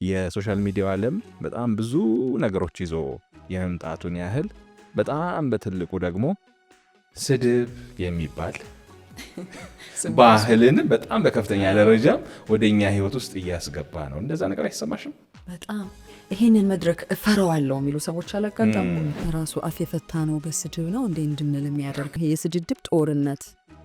የሶሻል ሚዲያው ዓለም በጣም ብዙ ነገሮች ይዞ የመምጣቱን ያህል በጣም በትልቁ ደግሞ ስድብ የሚባል ባህልን በጣም በከፍተኛ ደረጃ ወደኛ ህይወት ውስጥ እያስገባ ነው። እንደዛ ነገር አይሰማሽም? በጣም ይሄንን መድረክ እፈራዋለሁ የሚሉ ሰዎች አላጋጣሙ። ራሱ አፍ የፈታ ነው በስድብ ነው እንዴ እንድንል የሚያደርግ የስድድብ ጦርነት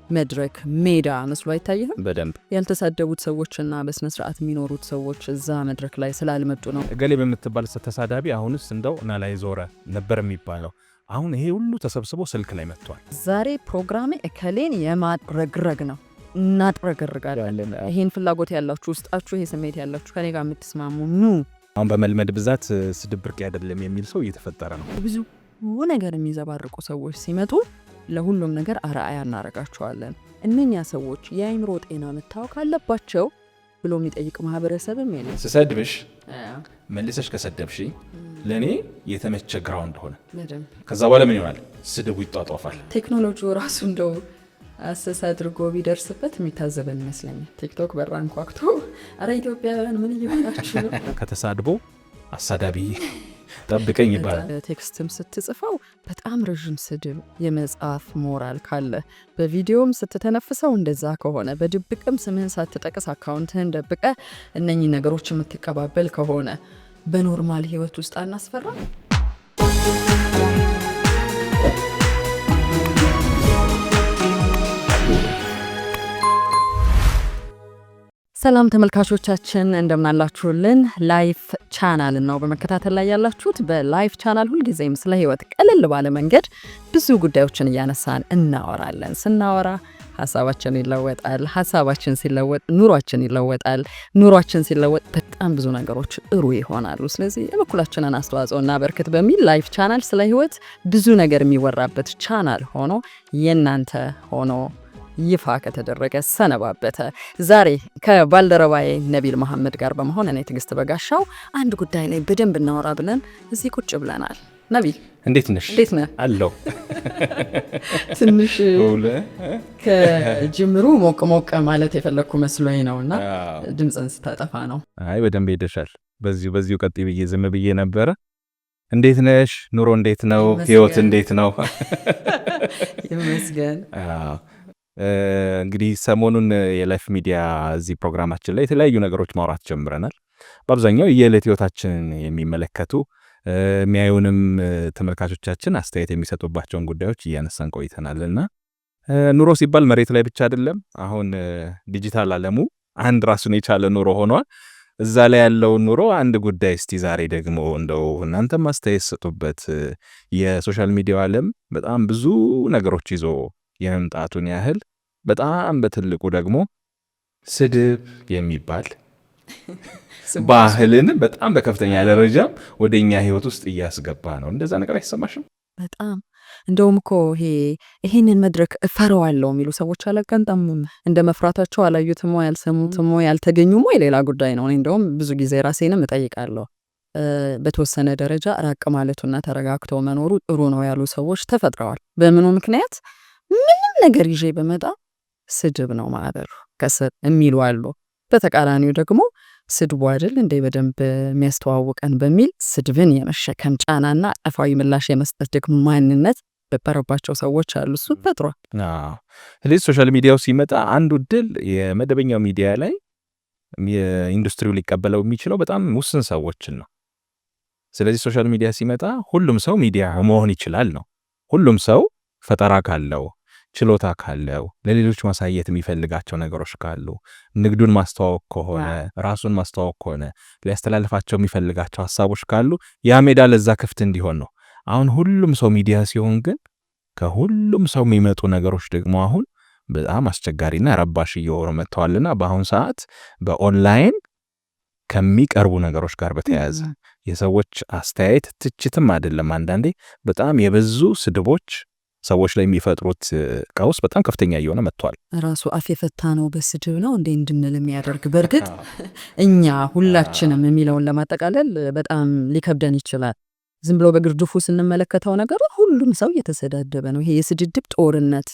መድረክ ሜዳ መስሎ አይታየህም? በደንብ ያልተሳደቡት ሰዎችና በስነ ስርዓት የሚኖሩት ሰዎች እዛ መድረክ ላይ ስላልመጡ ነው። እገሌ በምትባል ተሳዳቢ አሁንስ እንደው እና ላይ ዞረ ነበር የሚባለው። አሁን ይሄ ሁሉ ተሰብስቦ ስልክ ላይ መጥቷል። ዛሬ ፕሮግራሜ እከሌን የማጥረግረግ ነው። እናጥረግርጋለን። ይሄን ፍላጎት ያላችሁ ውስጣችሁ ይሄ ስሜት ያላችሁ ከኔ ጋር የምትስማሙ ኑ። አሁን በመልመድ ብዛት ስድብ ብርቅ አይደለም የሚል ሰው እየተፈጠረ ነው። ብዙ ነገር የሚዘባርቁ ሰዎች ሲመጡ ለሁሉም ነገር አርአያ እናረጋቸዋለን። እነኛ ሰዎች የአይምሮ ጤና መታወክ አለባቸው ብሎ የሚጠይቅ ማህበረሰብም የለም። ስሰድብሽ መልሰሽ ከሰደብሽ ለኔ የተመቸ ግራውንድ ሆነ። ከዛ በኋላ ምን ይሆናል? ስድቡ ይጧጧፋል። ቴክኖሎጂው ራሱ እንደው አሰስ አድርጎ ቢደርስበት የሚታዘበን ይመስለኛል። ቲክቶክ በራን ኳክቶ አረ ኢትዮጵያውያን ምን እየሆናችሁ ነው? ከተሳድቦ አሳዳቢ ጠብቀኝ ይባላል። ቴክስትም ስትጽፈው በጣም ረዥም ስድብ የመጽሐፍ ሞራል ካለ፣ በቪዲዮም ስትተነፍሰው እንደዛ ከሆነ፣ በድብቅም ስምህን ሳትጠቅስ አካውንትህን ደብቀ እነኚህ ነገሮች የምትቀባበል ከሆነ በኖርማል ህይወት ውስጥ አናስፈራ? ሰላም ተመልካቾቻችን እንደምናላችሁልን። ላይፍ ቻናል ነው በመከታተል ላይ ያላችሁት። በላይፍ ቻናል ሁልጊዜም ስለ ህይወት ቀለል ባለ መንገድ ብዙ ጉዳዮችን እያነሳን እናወራለን። ስናወራ ሀሳባችን ይለወጣል። ሀሳባችን ሲለወጥ ኑሯችን ይለወጣል። ኑሯችን ሲለወጥ በጣም ብዙ ነገሮች ጥሩ ይሆናሉ። ስለዚህ የበኩላችንን አስተዋጽኦ እናበርክት በሚል ላይፍ ቻናል ስለ ህይወት ብዙ ነገር የሚወራበት ቻናል ሆኖ የእናንተ ሆኖ ይፋ ከተደረገ ሰነባበተ። ዛሬ ከባልደረባዬ ነቢል መሐመድ ጋር በመሆን እኔ ትዕግስት በጋሻው አንድ ጉዳይ ላይ በደንብ እናወራ ብለን እዚህ ቁጭ ብለናል። ነቢል እንዴት ነሽ? እንዴት ነህ? አለው ትንሽ ከጅምሩ ሞቅ ማለት የፈለግኩ መስሎኝ ነውና ድምፅን ስታጠፋ ነው። አይ በደንብ ሄደሻል። በዚሁ ቀጥ ብዬ ዝም ብዬ ነበረ። እንዴት ነሽ? ኑሮ እንዴት ነው? ህይወት እንዴት ነው? ይመስገን። እንግዲህ ሰሞኑን የላይፍ ሚዲያ እዚህ ፕሮግራማችን ላይ የተለያዩ ነገሮች ማውራት ጀምረናል። በአብዛኛው የዕለት ህይወታችንን የሚመለከቱ የሚያዩንም ተመልካቾቻችን አስተያየት የሚሰጡባቸውን ጉዳዮች እያነሳን ቆይተናልና ኑሮ ሲባል መሬት ላይ ብቻ አይደለም። አሁን ዲጂታል ዓለሙ አንድ ራሱን የቻለ ኑሮ ሆኗል። እዛ ላይ ያለው ኑሮ አንድ ጉዳይ። እስቲ ዛሬ ደግሞ እንደው እናንተም አስተያየት ሰጡበት። የሶሻል ሚዲያው ዓለም በጣም ብዙ ነገሮች ይዞ የመምጣቱን ያህል በጣም በትልቁ ደግሞ ስድብ የሚባል ባህልን በጣም በከፍተኛ ደረጃ ወደኛ ህይወት ውስጥ እያስገባ ነው። እንደዛ ነገር አይሰማሽም? በጣም እንደውም እኮ ይሄንን መድረክ እፈራዋለሁ የሚሉ ሰዎች አላጋጠሙም። እንደ መፍራታቸው አላዩትም ወይ አልሰሙትም ወይ አልተገኙም ወይ ሌላ ጉዳይ ነው። እንደውም ብዙ ጊዜ ራሴንም እጠይቃለሁ። በተወሰነ ደረጃ ራቅ ማለቱና ተረጋግተው መኖሩ ጥሩ ነው ያሉ ሰዎች ተፈጥረዋል። በምኑ ምክንያት? ምንም ነገር ይዤ በመጣ ስድብ ነው ማዕበሉ ከስር የሚሉ አሉ። በተቃራኒው ደግሞ ስድቡ አይደል እንደ በደንብ የሚያስተዋውቀን በሚል ስድብን የመሸከም ጫናና አጠፋዊ ምላሽ የመስጠት ደግሞ ማንነት በበረባቸው ሰዎች አሉ። እሱ ፈጥሯል። ስለዚህ ሶሻል ሚዲያው ሲመጣ አንዱ ድል የመደበኛው ሚዲያ ላይ የኢንዱስትሪው ሊቀበለው የሚችለው በጣም ውስን ሰዎችን ነው። ስለዚህ ሶሻል ሚዲያ ሲመጣ ሁሉም ሰው ሚዲያ መሆን ይችላል ነው። ሁሉም ሰው ፈጠራ ካለው ችሎታ ካለው ለሌሎች ማሳየት የሚፈልጋቸው ነገሮች ካሉ ንግዱን ማስተዋወቅ ከሆነ ራሱን ማስተዋወቅ ከሆነ ሊያስተላልፋቸው የሚፈልጋቸው ሀሳቦች ካሉ ያ ሜዳ ለዛ ክፍት እንዲሆን ነው። አሁን ሁሉም ሰው ሚዲያ ሲሆን ግን ከሁሉም ሰው የሚመጡ ነገሮች ደግሞ አሁን በጣም አስቸጋሪና ረባሽ እየሆኑ መጥተዋልና በአሁን ሰዓት በኦንላይን ከሚቀርቡ ነገሮች ጋር በተያያዘ የሰዎች አስተያየት ትችትም አይደለም፣ አንዳንዴ በጣም የበዙ ስድቦች ሰዎች ላይ የሚፈጥሩት ቀውስ በጣም ከፍተኛ እየሆነ መጥቷል። ራሱ አፍ የፈታ ነው በስድብ ነው እንዴ እንድንል የሚያደርግ በእርግጥ እኛ ሁላችንም የሚለውን ለማጠቃለል በጣም ሊከብደን ይችላል። ዝም ብሎ በግርድፉ ስንመለከተው ነገር ሁሉም ሰው እየተሰዳደበ ነው። ይሄ የስድድብ ጦርነት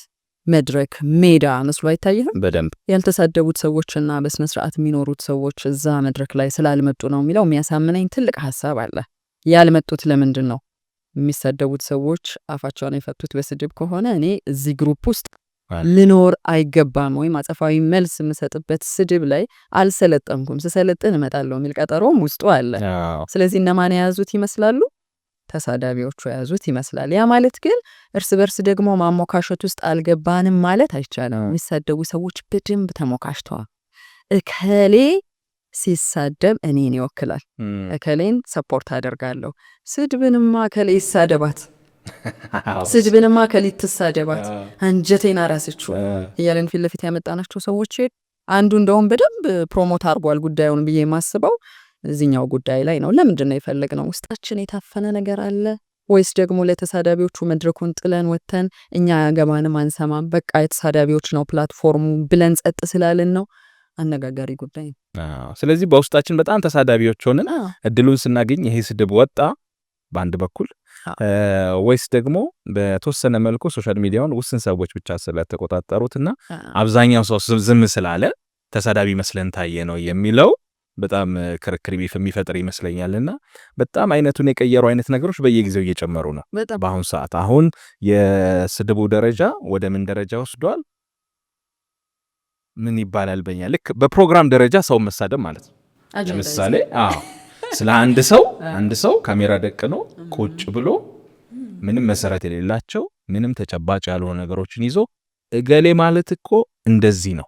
መድረክ ሜዳ መስሎ አይታይህም? በደንብ ያልተሳደቡት ሰዎችና በስነ ስርዓት የሚኖሩት ሰዎች እዛ መድረክ ላይ ስላልመጡ ነው የሚለው የሚያሳምነኝ ትልቅ ሀሳብ አለ። ያልመጡት ለምንድን ነው? የሚሳደቡት ሰዎች አፋቸውን የፈቱት በስድብ ከሆነ እኔ እዚህ ግሩፕ ውስጥ ልኖር አይገባም ወይም አጸፋዊ መልስ የምሰጥበት ስድብ ላይ አልሰለጠንኩም፣ ስሰለጥን እመጣለሁ የሚል ቀጠሮም ውስጡ አለ። ስለዚህ እነማን የያዙት ይመስላሉ? ተሳዳቢዎቹ የያዙት ይመስላል። ያ ማለት ግን እርስ በርስ ደግሞ ማሞካሸት ውስጥ አልገባንም ማለት አይቻልም። የሚሳደቡ ሰዎች በደንብ ተሞካሽተዋል። እከሌ ሲሳደብ እኔን ይወክላል፣ እከሌን ሰፖርት አደርጋለሁ፣ ስድብንማ እከሌ ይሳደባት፣ ስድብንማ እከሌ ትሳደባት፣ አንጀቴን አራስችው እያለን ፊት ለፊት ያመጣናቸው ሰዎች አንዱ እንደውም በደንብ ፕሮሞት አድርጓል ጉዳዩን ብዬ የማስበው እዚህኛው ጉዳይ ላይ ነው። ለምንድን ነው የፈለግነው? ውስጣችን የታፈነ ነገር አለ ወይስ ደግሞ ለተሳዳቢዎቹ መድረኩን ጥለን ወጥተን እኛ ያገባንም አንሰማም፣ በቃ የተሳዳቢዎች ነው ፕላትፎርሙ ብለን ጸጥ ስላልን ነው? አነጋጋሪ ጉዳይ ነው። ስለዚህ በውስጣችን በጣም ተሳዳቢዎች ሆነን እድሉን ስናገኝ ይሄ ስድብ ወጣ በአንድ በኩል ወይስ ደግሞ በተወሰነ መልኩ ሶሻል ሚዲያውን ውስን ሰዎች ብቻ ስለተቆጣጠሩትና አብዛኛው ሰው ዝም ስላለ ተሳዳቢ መስለን ታየ ነው የሚለው በጣም ክርክር የሚፈጥር ይመስለኛልና በጣም አይነቱን የቀየሩ አይነት ነገሮች በየጊዜው እየጨመሩ ነው በአሁን ሰዓት። አሁን የስድቡ ደረጃ ወደ ምን ደረጃ ወስዷል? ምን ይባላል በእኛ ልክ በፕሮግራም ደረጃ ሰው መሳደብ ማለት ነው። ለምሳሌ ስለ አንድ ሰው ካሜራ ደቅኖ ቁጭ ብሎ ምንም መሰረት የሌላቸው ምንም ተጨባጭ ያልሆኑ ነገሮችን ይዞ እገሌ ማለት እኮ እንደዚህ ነው፣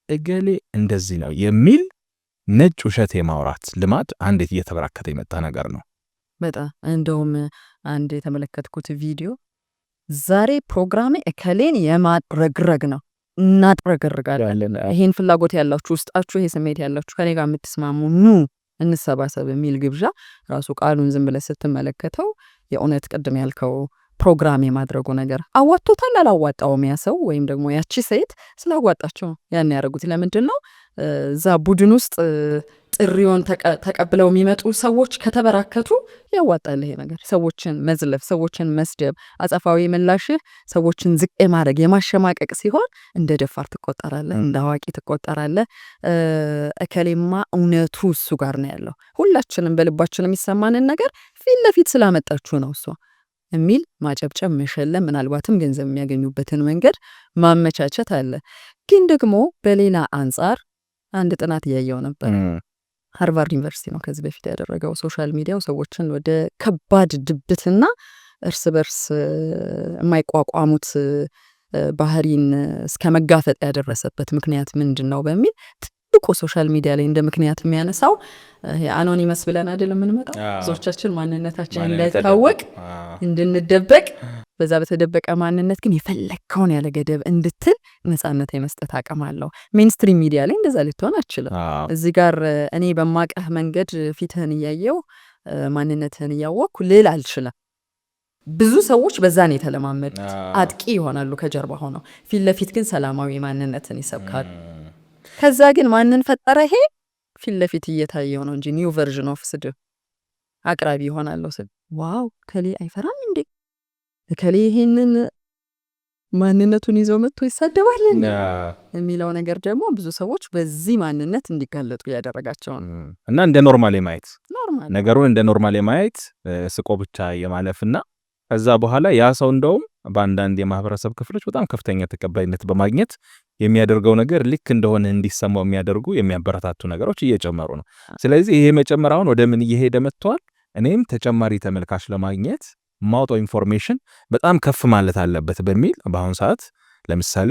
እገሌ እንደዚህ ነው የሚል ነጭ ውሸት የማውራት ልማድ አንድ እየተበራከተ የመጣ ነገር ነው። በጣም እንደውም አንድ የተመለከትኩት ቪዲዮ ዛሬ ፕሮግራሜ እከሌን የማጥረግረግ ነው፣ እናጥረገርጋለን፣ ይሄን ፍላጎት ያላችሁ ውስጣችሁ ይሄ ስሜት ያላችሁ ከኔ ጋር የምትስማሙ ኑ እንሰባሰብ የሚል ግብዣ ራሱ ቃሉን ዝም ብለህ ስትመለከተው የእውነት ቅድም ያልከው ፕሮግራም የማድረጉ ነገር አዋጥቶታል አላዋጣውም ያ ሰው ወይም ደግሞ ያቺ ሴት ስላዋጣቸው ያን ያደረጉት ለምንድን ነው? እዛ ቡድን ውስጥ ጥሪውን ተቀብለው የሚመጡ ሰዎች ከተበራከቱ ያዋጣል ይሄ ነገር። ሰዎችን መዝለፍ፣ ሰዎችን መስደብ፣ አጸፋዊ ምላሽህ ሰዎችን ዝቅ ማድረግ የማሸማቀቅ ሲሆን እንደ ደፋር ትቆጠራለህ፣ እንደ አዋቂ ትቆጠራለህ። እከሌማ እውነቱ እሱ ጋር ነው ያለው፣ ሁላችንም በልባችን የሚሰማንን ነገር ፊት ለፊት ስላመጣችሁ ነው እሷ የሚል ማጨብጨብ፣ መሸለም፣ ምናልባትም ገንዘብ የሚያገኙበትን መንገድ ማመቻቸት አለ። ግን ደግሞ በሌላ አንጻር አንድ ጥናት እያየው ነበር። ሃርቫርድ ዩኒቨርሲቲ ነው ከዚህ በፊት ያደረገው። ሶሻል ሚዲያው ሰዎችን ወደ ከባድ ድብትና እርስ በርስ የማይቋቋሙት ባህሪን እስከ መጋፈጥ ያደረሰበት ምክንያት ምንድን ነው በሚል ትልቁ ሶሻል ሚዲያ ላይ እንደ ምክንያት የሚያነሳው አኖኒመስ ብለን አይደል የምንመጣው፣ ብዙዎቻችን ማንነታችን እንዳይታወቅ እንድንደበቅ፣ በዛ በተደበቀ ማንነት ግን የፈለግከውን ያለ ገደብ እንድትል ነጻነት የመስጠት አቅም አለው። ሜንስትሪም ሚዲያ ላይ እንደዛ ልትሆን አትችልም። እዚህ ጋር እኔ በማቀህ መንገድ ፊትህን እያየው ማንነትህን እያወቅኩ ልል አልችልም። ብዙ ሰዎች በዛን የተለማመዱት አጥቂ ይሆናሉ ከጀርባ ሆነው፣ ፊት ለፊት ግን ሰላማዊ ማንነትን ይሰብካሉ። ከዛ ግን ማንን ፈጠረ? ይሄ ፊት ለፊት እየታየው ነው እንጂ ኒው ቨርዥን ኦፍ ስድብ አቅራቢ ይሆናለሁ ስል ዋው ከሌ አይፈራም እንዴ? ከሌ ይሄንን ማንነቱን ይዘው መጥቶ ይሳደባል የሚለው ነገር ደግሞ ብዙ ሰዎች በዚህ ማንነት እንዲጋለጡ ያደረጋቸው ነው። እና እንደ ኖርማል የማየት ነገሩን እንደ ኖርማል የማየት ስቆ ብቻ የማለፍና ከዛ በኋላ ያ ሰው እንደውም በአንዳንድ የማህበረሰብ ክፍሎች በጣም ከፍተኛ ተቀባይነት በማግኘት የሚያደርገው ነገር ልክ እንደሆነ እንዲሰማው የሚያደርጉ የሚያበረታቱ ነገሮች እየጨመሩ ነው። ስለዚህ ይሄ መጨመራውን ወደ ምን እየሄደ መጥቷል? እኔም ተጨማሪ ተመልካች ለማግኘት ማውጣው ኢንፎርሜሽን በጣም ከፍ ማለት አለበት በሚል በአሁኑ ሰዓት ለምሳሌ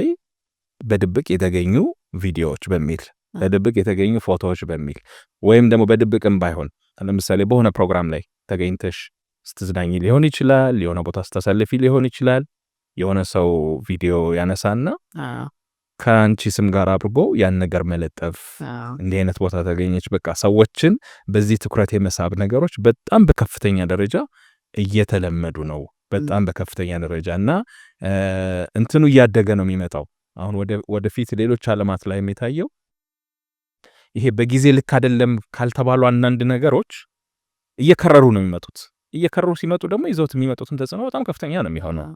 በድብቅ የተገኙ ቪዲዮዎች በሚል በድብቅ የተገኙ ፎቶዎች በሚል ወይም ደግሞ በድብቅም ባይሆን ለምሳሌ በሆነ ፕሮግራም ላይ ተገኝተሽ ስትዝናኝ ሊሆን ይችላል፣ የሆነ ቦታ ስታሳልፊ ሊሆን ይችላል። የሆነ ሰው ቪዲዮ ያነሳና ከአንቺ ስም ጋር አድርጎ ያን ነገር መለጠፍ፣ እንዲህ አይነት ቦታ ተገኘች፣ በቃ ሰዎችን በዚህ ትኩረት የመሳብ ነገሮች በጣም በከፍተኛ ደረጃ እየተለመዱ ነው። በጣም በከፍተኛ ደረጃ እና እንትኑ እያደገ ነው የሚመጣው። አሁን ወደፊት ሌሎች ዓለማት ላይ የሚታየው ይሄ በጊዜ ልክ አይደለም ካልተባሉ አንዳንድ ነገሮች እየከረሩ ነው የሚመጡት። እየከረሩ ሲመጡ ደግሞ ይዘውት የሚመጡትን ተጽዕኖ በጣም ከፍተኛ ነው የሚሆነው።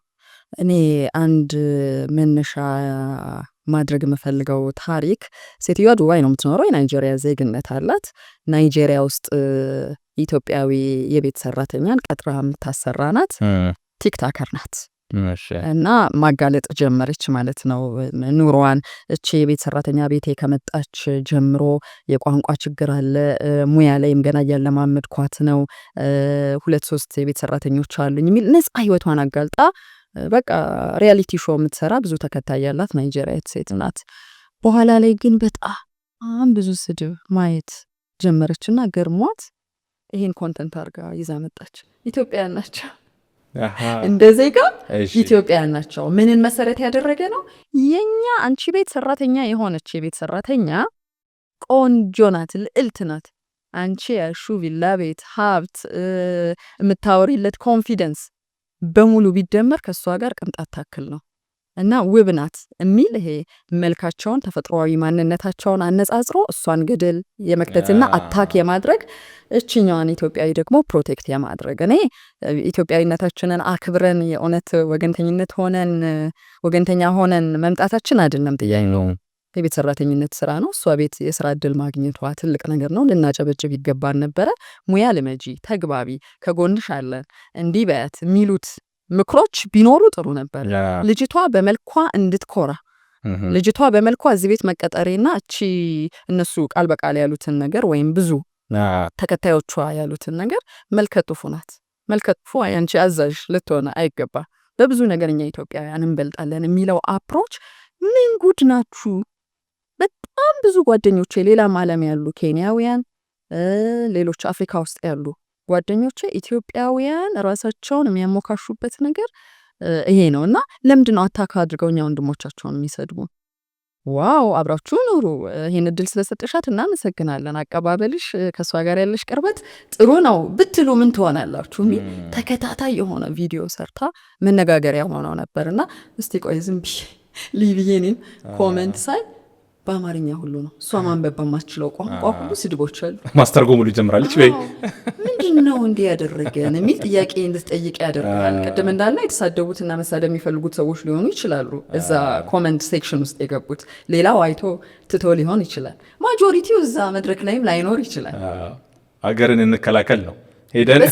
እኔ አንድ መነሻ ማድረግ የምፈልገው ታሪክ ሴትዮዋ ዱባይ ነው የምትኖረው፣ የናይጄሪያ ዜግነት አላት። ናይጄሪያ ውስጥ ኢትዮጵያዊ የቤት ሰራተኛን ቀጥራ የምታሰራ ናት። ቲክታከር ናት እና ማጋለጥ ጀመረች ማለት ነው ኑሮዋን። እቺ የቤት ሰራተኛ ቤቴ ከመጣች ጀምሮ የቋንቋ ችግር አለ፣ ሙያ ላይም ገና እያለማመድኳት ነው፣ 2-3 የቤት ሰራተኞች አሉኝ የሚል ነፃ ህይወቷን አጋልጣ በቃ ሪያሊቲ ሾው የምትሰራ ብዙ ተከታይ ያላት ናይጄሪያዊት ሴት ናት። በኋላ ላይ ግን በጣም ብዙ ስድብ ማየት ጀመረችና ገርሟት ይሄን ኮንተንት አድርጋ ይዛ መጣች። ኢትዮጵያውያን ናቸው እንደ ዜጋ ኢትዮጵያውያን ናቸው። ምንን መሰረት ያደረገ ነው? የኛ አንቺ ቤት ሰራተኛ የሆነች የቤት ሰራተኛ ቆንጆ ናት፣ ልዕልት ናት። አንቺ ያሹ ቪላ ቤት ሀብት የምታወሪለት ኮንፊደንስ በሙሉ ቢደመር ከሷ ጋር ቅንጣት ታክል ነው እና ውብ ናት የሚል ይሄ መልካቸውን ተፈጥሯዊ ማንነታቸውን አነጻጽሮ እሷን ገደል የመክተትና አታክ የማድረግ እችኛዋን ኢትዮጵያዊ ደግሞ ፕሮቴክት የማድረግ እኔ ኢትዮጵያዊነታችንን አክብረን የእውነት ወገንተኛ ሆነን መምጣታችን አይደለም ጥያቄ ነው። የቤት ሰራተኝነት ስራ ነው። እሷ ቤት የስራ እድል ማግኘቷ ትልቅ ነገር ነው። ልናጨበጭብ ይገባን ነበረ። ሙያ ልመጂ፣ ተግባቢ፣ ከጎንሽ አለን እንዲህ በያት የሚሉት ምክሮች ቢኖሩ ጥሩ ነበር። ልጅቷ በመልኳ እንድትኮራ ልጅቷ በመልኳ እዚህ ቤት መቀጠሬና እቺ እነሱ ቃል በቃል ያሉትን ነገር ወይም ብዙ ተከታዮቿ ያሉትን ነገር መልከጥፉ ናት። መልከጥፉ አንቺ አዛዥ ልትሆነ አይገባ። በብዙ ነገር እኛ ኢትዮጵያውያን እንበልጣለን የሚለው አፕሮች ምን ጉድ ናችሁ? በጣም ብዙ ጓደኞቼ ሌላም ዓለም ያሉ ኬንያውያን፣ ሌሎች አፍሪካ ውስጥ ያሉ ጓደኞቼ ኢትዮጵያውያን ራሳቸውን የሚያሞካሹበት ነገር ይሄ ነው እና ለምንድን ነው አታካ አድርገው እኛ ወንድሞቻቸውን የሚሰድቡ? ዋው አብራችሁ ኑሩ። ይሄን እድል ስለሰጠሻት እናመሰግናለን። አቀባበልሽ ከሷ ጋር ያለሽ ቅርበት ጥሩ ነው ብትሉ ምን ትሆናላችሁ የሚል ተከታታይ የሆነ ቪዲዮ ሰርታ መነጋገሪያ ሆነው ነበርና እስቲ ቆይ ዝም ብዬ እኔም ኮሜንት ሳይ በአማርኛ ሁሉ ነው እሷ ማንበብ በማትችለው ቋንቋ ሁሉ ስድቦች አሉ። ማስተርጎም ሁሉ ጀምራለች። ወይ ምንድን ነው እንዲህ ያደረገን የሚል ጥያቄ እንድትጠይቅ ያደርጋል። ቅድም እንዳለ የተሳደቡትና መሳደብ የሚፈልጉት ሰዎች ሊሆኑ ይችላሉ እዛ ኮመንት ሴክሽን ውስጥ የገቡት። ሌላው አይቶ ትቶ ሊሆን ይችላል። ማጆሪቲው እዛ መድረክ ላይም ላይኖር ይችላል። ሀገርን እንከላከል ነው ሄደን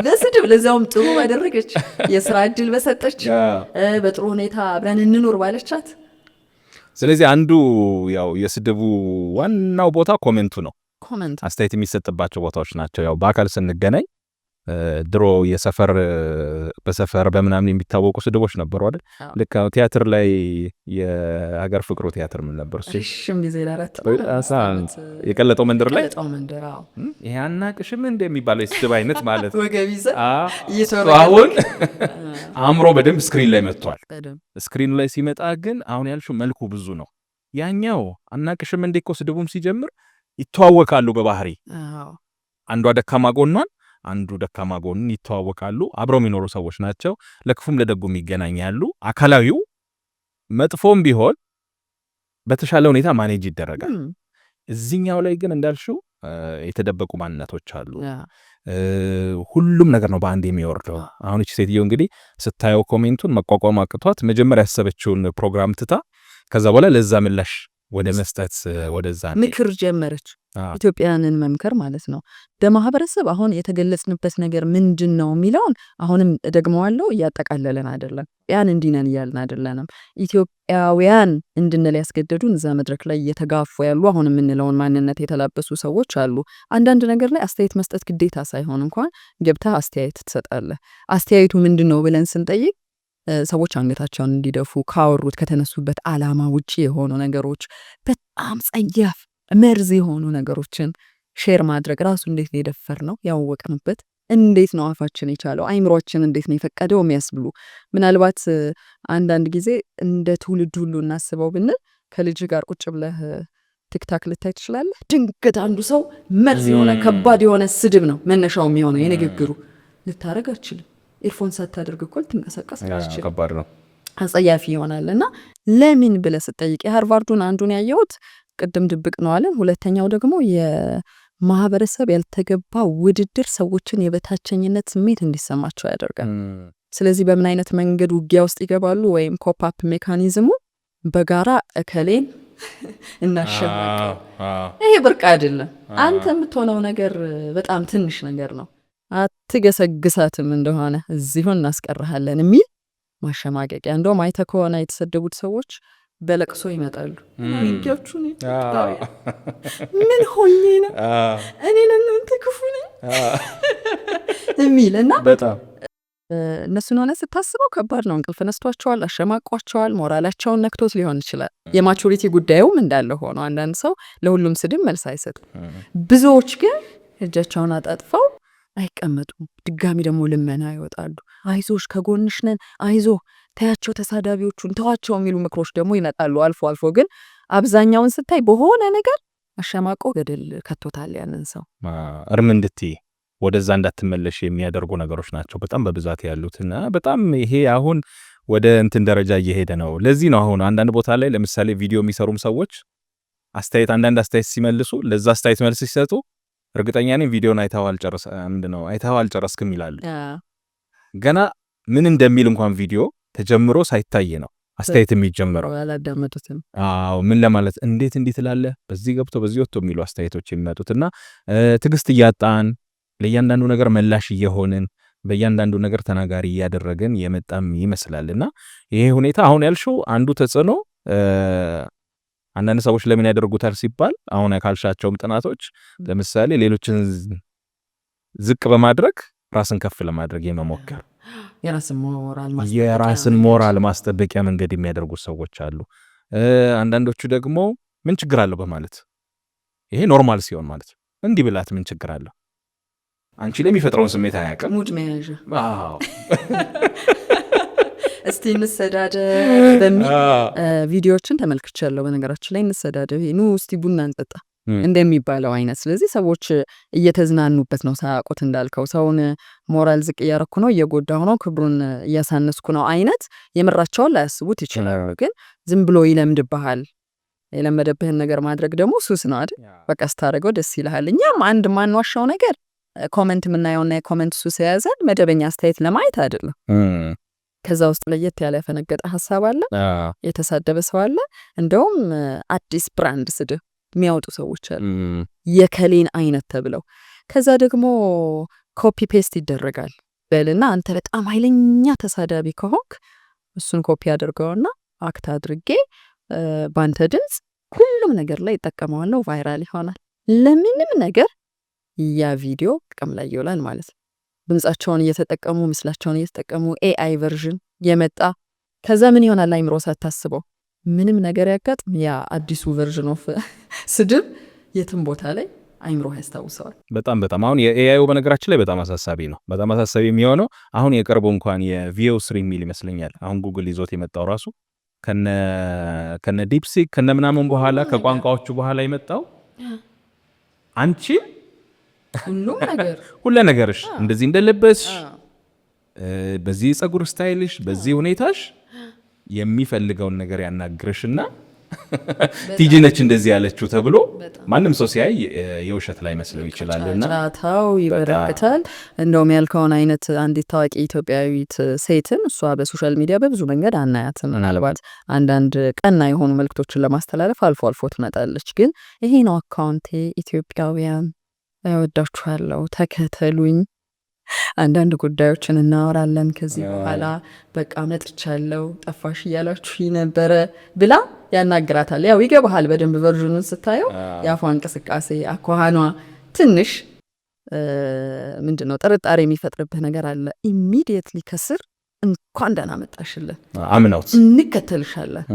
በስድብ ለዛውም ጥሩ ባደረገች፣ የስራ እድል በሰጠች፣ በጥሩ ሁኔታ አብረን እንኖር ባለቻት። ስለዚህ አንዱ ያው የስድቡ ዋናው ቦታ ኮሜንቱ ነው። አስተያየት የሚሰጥባቸው ቦታዎች ናቸው። ያው በአካል ስንገናኝ ድሮ በሰፈር በምናምን የሚታወቁ ስድቦች ነበሩ አይደል? ልክ ቲያትር ላይ የሀገር ፍቅሩ ቲያትር ምን ነበር እሱ? የቀለጠው መንደር ላይ ይሄ አናቅሽም እንደሚባለው የስድብ አይነት ማለት አሁን አእምሮ በደንብ ስክሪን ላይ መጥቷል። ስክሪኑ ላይ ሲመጣ ግን አሁን ያልሽው መልኩ ብዙ ነው። ያኛው አናቅሽም እንደ እኮ ስድቡም ሲጀምር ይተዋወቃሉ በባህሪ አንዷ ደካማ ጎኗን አንዱ ደካማ ጎንን ይተዋወቃሉ። አብረው የሚኖሩ ሰዎች ናቸው። ለክፉም ለደጉም ይገናኛሉ። አካላዊው መጥፎም ቢሆን በተሻለ ሁኔታ ማኔጅ ይደረጋል። እዚህኛው ላይ ግን እንዳልሽው የተደበቁ ማንነቶች አሉ። ሁሉም ነገር ነው በአንድ የሚወርደው። አሁን እቺ ሴትዮ እንግዲህ ስታየው ኮሜንቱን መቋቋም አቅቷት መጀመሪያ ያሰበችውን ፕሮግራም ትታ ከዛ በኋላ ለዛ ምላሽ ወደ መስጠት ወደዛ ምክር ጀመረች። ኢትዮጵያንን መምከር ማለት ነው። በማህበረሰብ አሁን የተገለጽንበት ነገር ምንድን ነው የሚለውን አሁንም ደግመዋለሁ፣ እያጠቃለለን አይደለም። ያን እንዲነን እያልን አይደለንም። ኢትዮጵያውያን እንድንል ያስገደዱን እዛ መድረክ ላይ እየተጋፉ ያሉ አሁን የምንለውን ማንነት የተላበሱ ሰዎች አሉ። አንዳንድ ነገር ላይ አስተያየት መስጠት ግዴታ ሳይሆን እንኳን ገብተህ አስተያየት ትሰጣለህ። አስተያየቱ ምንድን ነው ብለን ስንጠይቅ ሰዎች አንገታቸውን እንዲደፉ ካወሩት ከተነሱበት ዓላማ ውጪ የሆኑ ነገሮች፣ በጣም ጸያፍ መርዝ የሆኑ ነገሮችን ሼር ማድረግ ራሱ እንዴት ነው የደፈር ነው ያወቅንበት? እንዴት ነው አፋችን የቻለው? አይምሮችን እንዴት ነው የፈቀደው የሚያስብሉ ምናልባት አንዳንድ ጊዜ እንደ ትውልድ ሁሉ እናስበው ብንል ከልጅ ጋር ቁጭ ብለህ ቲክታክ ልታይ ትችላለህ። ድንገት አንዱ ሰው መርዝ የሆነ ከባድ የሆነ ስድብ ነው መነሻው የሚሆነው የንግግሩ፣ ልታረግ አትችልም። ኤርፎን ሳታደርግ እኮ ልትንቀሳቀስ አትችልም። ከባድ ነው፣ አጸያፊ ይሆናል። እና ለምን ብለህ ስትጠይቅ የሃርቫርዱን አንዱን ያየሁት ቅድም ድብቅ ነው አለን። ሁለተኛው ደግሞ የማህበረሰብ ያልተገባ ውድድር ሰዎችን የበታቸኝነት ስሜት እንዲሰማቸው ያደርጋል። ስለዚህ በምን አይነት መንገድ ውጊያ ውስጥ ይገባሉ? ወይም ኮፕ ሜካኒዝሙ በጋራ እከሌን እናሸማቀው። ይሄ ብርቅ አይደለም። አንተ የምትሆነው ነገር በጣም ትንሽ ነገር ነው፣ አትገሰግሳትም እንደሆነ እዚሁ እናስቀርሃለን የሚል ማሸማቀቂያ። እንደውም አይተህ ከሆነ የተሰደቡት ሰዎች በለቅሶ ይመጣሉ። ሚዲያዎቹን ምን ሆኜ ነው እኔ ለእናንተ ክፉ ነኝ የሚል እና በጣም እነሱን ሆነ ስታስበው ከባድ ነው። እንቅልፍ ነስቷቸዋል፣ አሸማቋቸዋል፣ ሞራላቸውን ነክቶት ሊሆን ይችላል። የማቹሪቲ ጉዳዩም እንዳለ ሆኖ አንዳንድ ሰው ለሁሉም ስድብ መልስ አይሰጥም። ብዙዎች ግን እጃቸውን አጣጥፈው አይቀመጡም። ድጋሚ ደግሞ ልመና ይወጣሉ። አይዞሽ ከጎንሽ ነን፣ አይዞ ተያቸው፣ ተሳዳቢዎቹን ተዋቸው የሚሉ ምክሮች ደግሞ ይመጣሉ አልፎ አልፎ። ግን አብዛኛውን ስታይ በሆነ ነገር አሸማቆ ገደል ከቶታል ያንን ሰው እርም እንድትይ ወደዛ እንዳትመለሽ የሚያደርጉ ነገሮች ናቸው በጣም በብዛት ያሉትና በጣም ይሄ አሁን ወደ እንትን ደረጃ እየሄደ ነው። ለዚህ ነው አሁን አንዳንድ ቦታ ላይ ለምሳሌ ቪዲዮ የሚሰሩም ሰዎች አንዳንድ አስተያየት ሲመልሱ ለዛ አስተያየት መልስ ሲሰጡ እርግጠኛ ነኝ ቪዲዮን አይተኸው አልጨረስክም ይላሉ። ገና ምን እንደሚል እንኳን ቪዲዮ ተጀምሮ ሳይታይ ነው አስተያየት የሚጀምረው። አላዳመጡትም። ምን ለማለት እንዴት ትላለህ በዚህ ገብቶ በዚህ ወጥቶ የሚሉ አስተያየቶች የሚመጡትና ትዕግስት እያጣን ለእያንዳንዱ ነገር መላሽ እየሆንን በእያንዳንዱ ነገር ተናጋሪ እያደረገን የመጣም ይመስላልና ይሄ ሁኔታ አሁን ያልሽው አንዱ ተጽዕኖ አንዳንድ ሰዎች ለምን ያደርጉታል ሲባል አሁን ካልሻቸውም ጥናቶች ለምሳሌ ሌሎችን ዝቅ በማድረግ ራስን ከፍ ለማድረግ የመሞከር የራስን ሞራል ማስጠበቂያ መንገድ የሚያደርጉ ሰዎች አሉ። አንዳንዶቹ ደግሞ ምን ችግር አለው በማለት ይሄ ኖርማል ሲሆን ማለት ነው እንዲህ ብላት ምን ችግር አለው አንቺ ላይ የሚፈጥረውን ስሜት አያውቅም። ሙድ መያዣ እስቲ እንሰዳደብ በሚል ቪዲዮዎችን ተመልክቻለሁ። በነገራችን ላይ እንሰዳደብ ኑ እስቲ ቡና እንጠጣ እንደሚባለው አይነት። ስለዚህ ሰዎች እየተዝናኑበት ነው ሳያውቁት፣ እንዳልከው ሰውን ሞራል ዝቅ እያረኩ ነው፣ እየጎዳሁ ነው፣ ክብሩን እያሳነስኩ ነው አይነት የምራቸውን ላያስቡት ይችላሉ። ግን ዝም ብሎ ይለምድብሃል። የለመደብህን ነገር ማድረግ ደግሞ ሱስ ነው አይደል? በቃ ስታደርገው ደስ ይልሃል። እኛም አንድ ማንዋሻው ነገር ኮሜንት የምናየውና የኮሜንት ሱስ የያዘን መደበኛ አስተያየት ለማየት አይደለም። ከዛ ውስጥ ለየት ያለ ያፈነገጠ ሀሳብ አለ፣ የተሳደበ ሰው አለ። እንደውም አዲስ ብራንድ ስድብ የሚያወጡ ሰዎች አሉ፣ የከሌን አይነት ተብለው። ከዛ ደግሞ ኮፒ ፔስት ይደረጋል። በልና አንተ በጣም ኃይለኛ ተሳዳቢ ከሆንክ እሱን ኮፒ አድርገውና አክት አድርጌ ባንተ ድምፅ ሁሉም ነገር ላይ ይጠቀመዋለሁ፣ ቫይራል ይሆናል። ለምንም ነገር ያ ቪዲዮ ጥቅም ላይ ይውላል ማለት ነው። ድምጻቸውን እየተጠቀሙ ምስላቸውን እየተጠቀሙ ኤአይ ቨርዥን የመጣ ከዛ ምን ይሆናል አይምሮ ሳታስበው ምንም ነገር ያጋጥም ያ አዲሱ ቨርዥን ኦፍ ስድብ የትም ቦታ ላይ አይምሮ ያስታውሰዋል። በጣም አሁን የኤአይው በነገራችን ላይ በጣም አሳሳቢ ነው። በጣም አሳሳቢ የሚሆነው አሁን የቀርቡ እንኳን የቪኦ 3 የሚል ይመስለኛል አሁን ጉግል ይዞት የመጣው ራሱ ከነ ዲፕሲክ ከነ ምናምን በኋላ ከቋንቋዎቹ በኋላ የመጣው አንቺ ሁሉ ነገርሽ እንደዚህ እንደለበስሽ በዚህ ጸጉር ስታይልሽ በዚህ ሁኔታሽ የሚፈልገውን ነገር ያናግርሽና ቲጂ ነች እንደዚህ ያለችው ተብሎ ማንም ሰው ሲያይ የውሸት ላይ መስለው ይችላልና ጫታው ይበረከታል። እንደውም ያልከውን አይነት አንዲት ታዋቂ ኢትዮጵያዊት ሴትን እሷ በሶሻል ሚዲያ በብዙ መንገድ አናያትም። ምናልባት አንዳንድ ቀና የሆኑ መልክቶችን ለማስተላለፍ አልፎ አልፎ ትመጣለች። ግን ይሄ ነው አካውንቴ፣ ኢትዮጵያውያን እወዳችኋለሁ፣ ተከተሉኝ፣ አንዳንድ ጉዳዮችን እናወራለን ከዚህ በኋላ በቃ መጥቻለሁ፣ ጠፋሽ እያላችሁ ነበረ ብላ ያናግራታል። ያው ይገባሃል በደንብ ቨርዥኑን ስታየው የአፏ እንቅስቃሴ አኳኋኗ ትንሽ ምንድነው ጥርጣሬ የሚፈጥርብህ ነገር አለ። ኢሚዲየትሊ ከስር እንኳን ደህና መጣሽልን፣ አምናውት እንከተልሻለን፣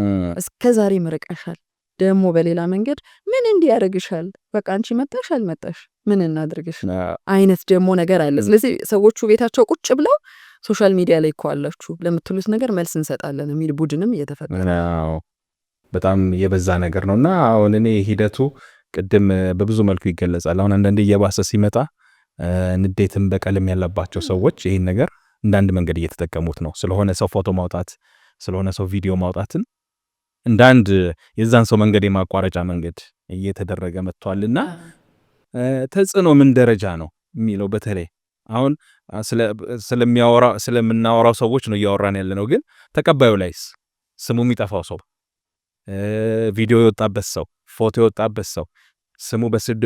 እስከዛሬ ምርቀሻል፣ ደግሞ በሌላ መንገድ ምን እንዲያደርግሻል፣ በቃ አንቺ መጣሽ አልመጣሽ ምን እናድርግሽ አይነት ደግሞ ነገር አለ። ስለዚህ ሰዎቹ ቤታቸው ቁጭ ብለው ሶሻል ሚዲያ ላይ እኮ አላችሁ ለምትሉት ነገር መልስ እንሰጣለን የሚል ቡድንም እየተፈጠረ ነው። በጣም የበዛ ነገር ነውና አሁን እኔ ሂደቱ ቅድም በብዙ መልኩ ይገለጻል። አሁን አንዳንዴ እየባሰ ሲመጣ ንዴትም በቀልም ያለባቸው ሰዎች ይህን ነገር እንዳንድ መንገድ እየተጠቀሙት ነው። ስለሆነ ሰው ፎቶ ማውጣት፣ ስለሆነ ሰው ቪዲዮ ማውጣትን እንዳንድ የዛን ሰው መንገድ የማቋረጫ መንገድ እየተደረገ መጥቷልና ተጽዕኖ ምን ደረጃ ነው የሚለው በተለይ አሁን ስለምናወራው ሰዎች ነው እያወራን ያለ ነው። ግን ተቀባዩ ላይስ ስሙ የሚጠፋው ሰው፣ ቪዲዮ የወጣበት ሰው፣ ፎቶ የወጣበት ሰው፣ ስሙ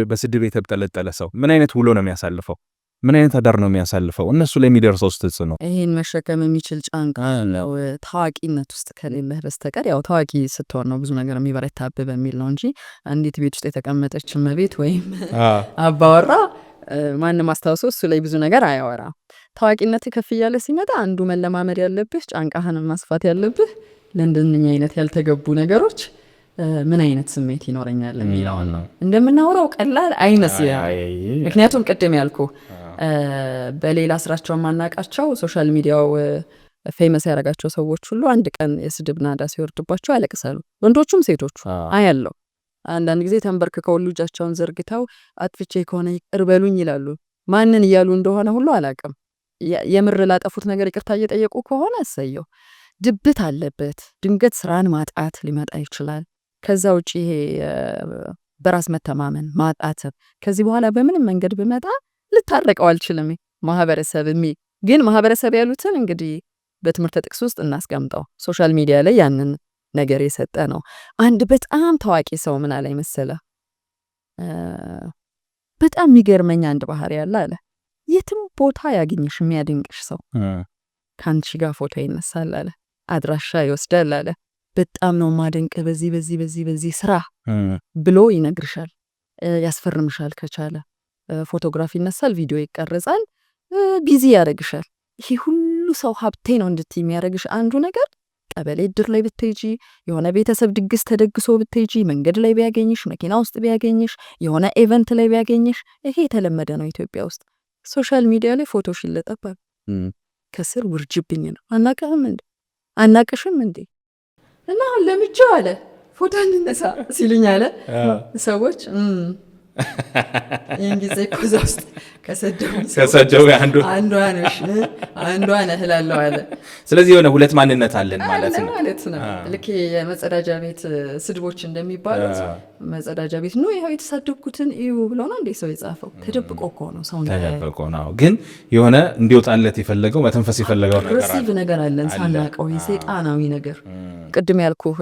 በስድብ የተጠለጠለ ሰው ምን አይነት ውሎ ነው የሚያሳልፈው? ምን አይነት አዳር ነው የሚያሳልፈው? እነሱ ላይ የሚደርሰው ተጽዕኖ ይሄን መሸከም የሚችል ጫንቃ ነው ታዋቂነት ውስጥ ከሌለህ በስተቀር። ያው ታዋቂ ስትሆን ነው ብዙ ነገር የሚበረታብህ በሚል ነው እንጂ አንዲት ቤት ውስጥ የተቀመጠች እመቤት ወይም አባወራ ማንም አስታውሶ እሱ ላይ ብዙ ነገር አያወራ። ታዋቂነት ከፍ እያለ ሲመጣ አንዱ መለማመድ ያለብህ ጫንቃህን ማስፋት ያለብህ ለእንደኛ አይነት ያልተገቡ ነገሮች ምን አይነት ስሜት ይኖረኛል የሚለውን ነው። እንደምናወራው ቀላል አይመስልም። ምክንያቱም ቅድም ያልኩ በሌላ ስራቸው ማናቃቸው ሶሻል ሚዲያው ፌመስ ያደረጋቸው ሰዎች ሁሉ አንድ ቀን የስድብ ናዳ ሲወርድባቸው ያለቅሳሉ። ወንዶቹም ሴቶቹ አያለው። አንዳንድ ጊዜ ተንበርክከው እጃቸውን ዘርግተው አጥፍቼ ከሆነ ይቅር በሉኝ ይላሉ። ማንን እያሉ እንደሆነ ሁሉ አላቅም። የምር ላጠፉት ነገር ይቅርታ እየጠየቁ ከሆነ እሰየው። ድብት አለበት። ድንገት ስራን ማጣት ሊመጣ ይችላል። ከዛ ውጭ ይሄ በራስ መተማመን ማጣት ከዚህ በኋላ በምንም መንገድ ብመጣ ልታረቀው አልችልም። ማህበረሰብ ግን ማህበረሰብ ያሉትን እንግዲህ በትምህርት ጥቅስ ውስጥ እናስቀምጠው። ሶሻል ሚዲያ ላይ ያንን ነገር የሰጠ ነው። አንድ በጣም ታዋቂ ሰው ምን አለ መሰለ፣ በጣም የሚገርመኝ አንድ ባህሪ ያለ አለ። የትም ቦታ ያገኝሽ የሚያድንቅሽ ሰው ከአንቺ ጋር ፎቶ ይነሳል አለ፣ አድራሻ ይወስዳል አለ። በጣም ነው ማደንቅ በዚህ ስራ ብሎ ይነግርሻል፣ ያስፈርምሻል። ከቻለ ፎቶግራፊ ይነሳል፣ ቪዲዮ ይቀርጻል፣ ቢዚ ያደርግሻል። ይሄ ሁሉ ሰው ሀብቴ ነው እንድትይ የሚያደርግሽ አንዱ ነገር ቀበሌ እድር ላይ ብትሄጂ፣ የሆነ ቤተሰብ ድግስ ተደግሶ ብትሄጂ፣ መንገድ ላይ ቢያገኝሽ፣ መኪና ውስጥ ቢያገኝሽ፣ የሆነ ኢቨንት ላይ ቢያገኝሽ፣ ይሄ የተለመደ ነው ኢትዮጵያ ውስጥ። ሶሻል ሚዲያ ላይ ፎቶሽ ይለጠፋል፣ ከስር ውርጅብኝ ነው አናቅሽም እንዴ እና ለምጄው አለ ፎቶ እንነሳ ሲሉኝ አለ ሰዎች ይህን ጊዜ ኮዛ ውስጥ ከሰደው አንዷ ነህ እላለሁ አለ። ስለዚህ የሆነ ሁለት ማንነት አለን ማለት ነው። ልክ የመጸዳጃ ቤት ስድቦች እንደሚባሉት መጸዳጃ ቤት ነው ይኸው የተሳደብኩትን እዩ ብለው ነው እንዴ ሰው የጻፈው? ተደብቆ እኮ ነው ሰው ተደብቆ ነው። ግን የሆነ እንዲወጣለት የፈለገው መተንፈስ የፈለገው ነገር አለን ሳናውቀው፣ የሰይጣናዊ ነገር። ቅድም ያልኩህ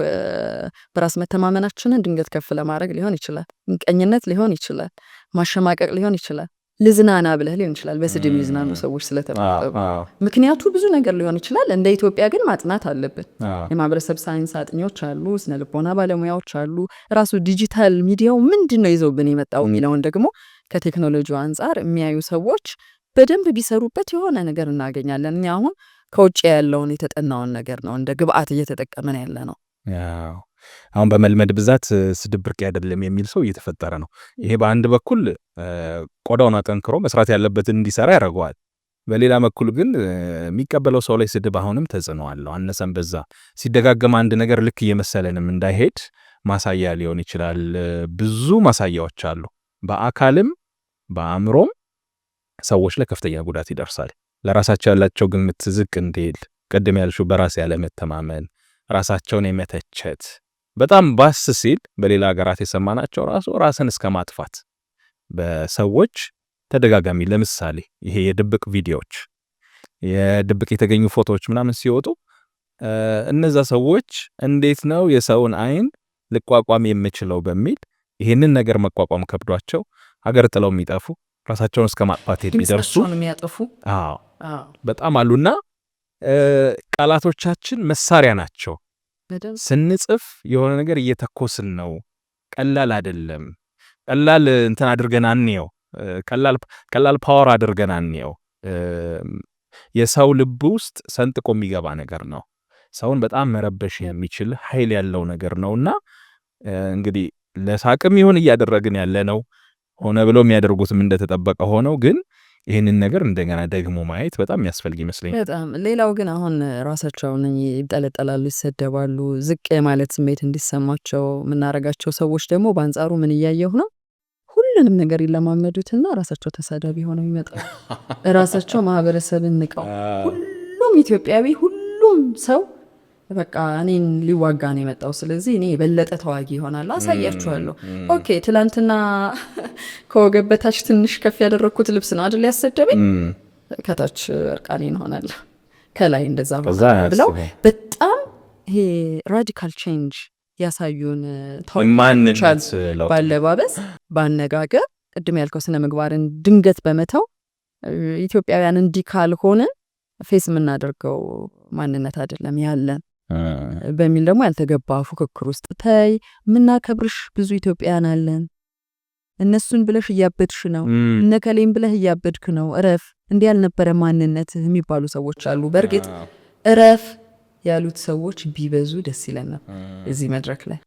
በራስ መተማመናችንን ድንገት ከፍ ለማድረግ ሊሆን ይችላል፣ ምቀኝነት ሊሆን ይችላል፣ ማሸማቀቅ ሊሆን ይችላል፣ ልዝናና ብለህ ሊሆን ይችላል። በስድብ ይዝናኑ ሰዎች ስለተፈጠሩ ምክንያቱ ብዙ ነገር ሊሆን ይችላል። እንደ ኢትዮጵያ ግን ማጥናት አለብን። የማህበረሰብ ሳይንስ አጥኞች አሉ፣ ስነ ልቦና ባለሙያዎች አሉ። ራሱ ዲጂታል ሚዲያው ምንድን ነው ይዘውብን የመጣው የሚለውን ደግሞ ከቴክኖሎጂ አንጻር የሚያዩ ሰዎች በደንብ ቢሰሩበት የሆነ ነገር እናገኛለን። እኛ አሁን ከውጭ ያለውን የተጠናውን ነገር ነው እንደ ግብአት እየተጠቀመን ያለ ነው። አሁን በመልመድ ብዛት ስድብ ብርቅ አይደለም የሚል ሰው እየተፈጠረ ነው። ይሄ በአንድ በኩል ቆዳውን አጠንክሮ መስራት ያለበትን እንዲሰራ ያደርገዋል። በሌላ በኩል ግን የሚቀበለው ሰው ላይ ስድብ አሁንም ተጽዕኖ አለው። አነሰም በዛ ሲደጋገም አንድ ነገር ልክ እየመሰለንም እንዳይሄድ ማሳያ ሊሆን ይችላል። ብዙ ማሳያዎች አሉ። በአካልም በአእምሮም ሰዎች ላይ ከፍተኛ ጉዳት ይደርሳል። ለራሳቸው ያላቸው ግምት ዝቅ እንዲል፣ ቅድም ያልሽው በራስ ያለመተማመን፣ ራሳቸውን የመተቸት በጣም ባስ ሲል በሌላ ሀገራት የሰማናቸው ራስን እስከ ማጥፋት በሰዎች ተደጋጋሚ። ለምሳሌ ይሄ የድብቅ ቪዲዮዎች፣ የድብቅ የተገኙ ፎቶዎች ምናምን ሲወጡ እነዛ ሰዎች እንዴት ነው የሰውን አይን ልቋቋም የምችለው በሚል ይሄንን ነገር መቋቋም ከብዷቸው ሀገር ጥለው የሚጠፉ ራሳቸውን እስከ ማጥፋት የሚደርሱ በጣም አሉና ቃላቶቻችን መሳሪያ ናቸው። ስንጽፍ የሆነ ነገር እየተኮስን ነው። ቀላል አይደለም። ቀላል እንትን አድርገን አንየው። ቀላል ፓወር አድርገን አንየው። የሰው ልብ ውስጥ ሰንጥቆ የሚገባ ነገር ነው። ሰውን በጣም መረበሽ የሚችል ኃይል ያለው ነገር ነውና እንግዲህ ለሳቅም ይሁን እያደረግን ያለ ነው። ሆነ ብለው የሚያደርጉትም እንደተጠበቀ ሆነው ግን ይህንን ነገር እንደገና ደግሞ ማየት በጣም የሚያስፈልግ ይመስለኛል። በጣም ሌላው ግን አሁን ራሳቸውን ይጠለጠላሉ፣ ይሰደባሉ፣ ዝቅ የማለት ስሜት እንዲሰማቸው የምናረጋቸው ሰዎች ደግሞ በአንጻሩ ምን እያየሁ ነው? ሁሉንም ነገር ይለማመዱትና ራሳቸው ተሳዳቢ ሆነው ይመጣሉ። ራሳቸው ማህበረሰብን ንቀው ሁሉም ኢትዮጵያዊ ሁሉም ሰው በቃ እኔን ሊዋጋ ነው የመጣው፣ ስለዚህ እኔ የበለጠ ተዋጊ ይሆናል፣ አሳያችኋለሁ። ኦኬ ትላንትና ከወገብ በታች ትንሽ ከፍ ያደረግኩት ልብስ ነው አይደል ያሰደበኝ? ከታች እርቃኔን ሆናለሁ ከላይ እንደዛ ብለው በጣም ይሄ ራዲካል ቼንጅ ያሳዩን ማንነት ባለባበስ ባነጋገር ቅድም ያልከው ስነ ምግባርን ድንገት በመተው ኢትዮጵያውያን እንዲህ ካልሆነን ፌስ የምናደርገው ማንነት አይደለም ያለን በሚል ደግሞ ያልተገባ ፉክክር ውስጥ ተይ የምናከብርሽ ብዙ ኢትዮጵያውያን አለን እነሱን ብለሽ እያበድሽ ነው እነከሌን ብለህ እያበድክ ነው እረፍ እንዲህ ያልነበረ ማንነት የሚባሉ ሰዎች አሉ በእርግጥ እረፍ ያሉት ሰዎች ቢበዙ ደስ ይለናል እዚህ መድረክ ላይ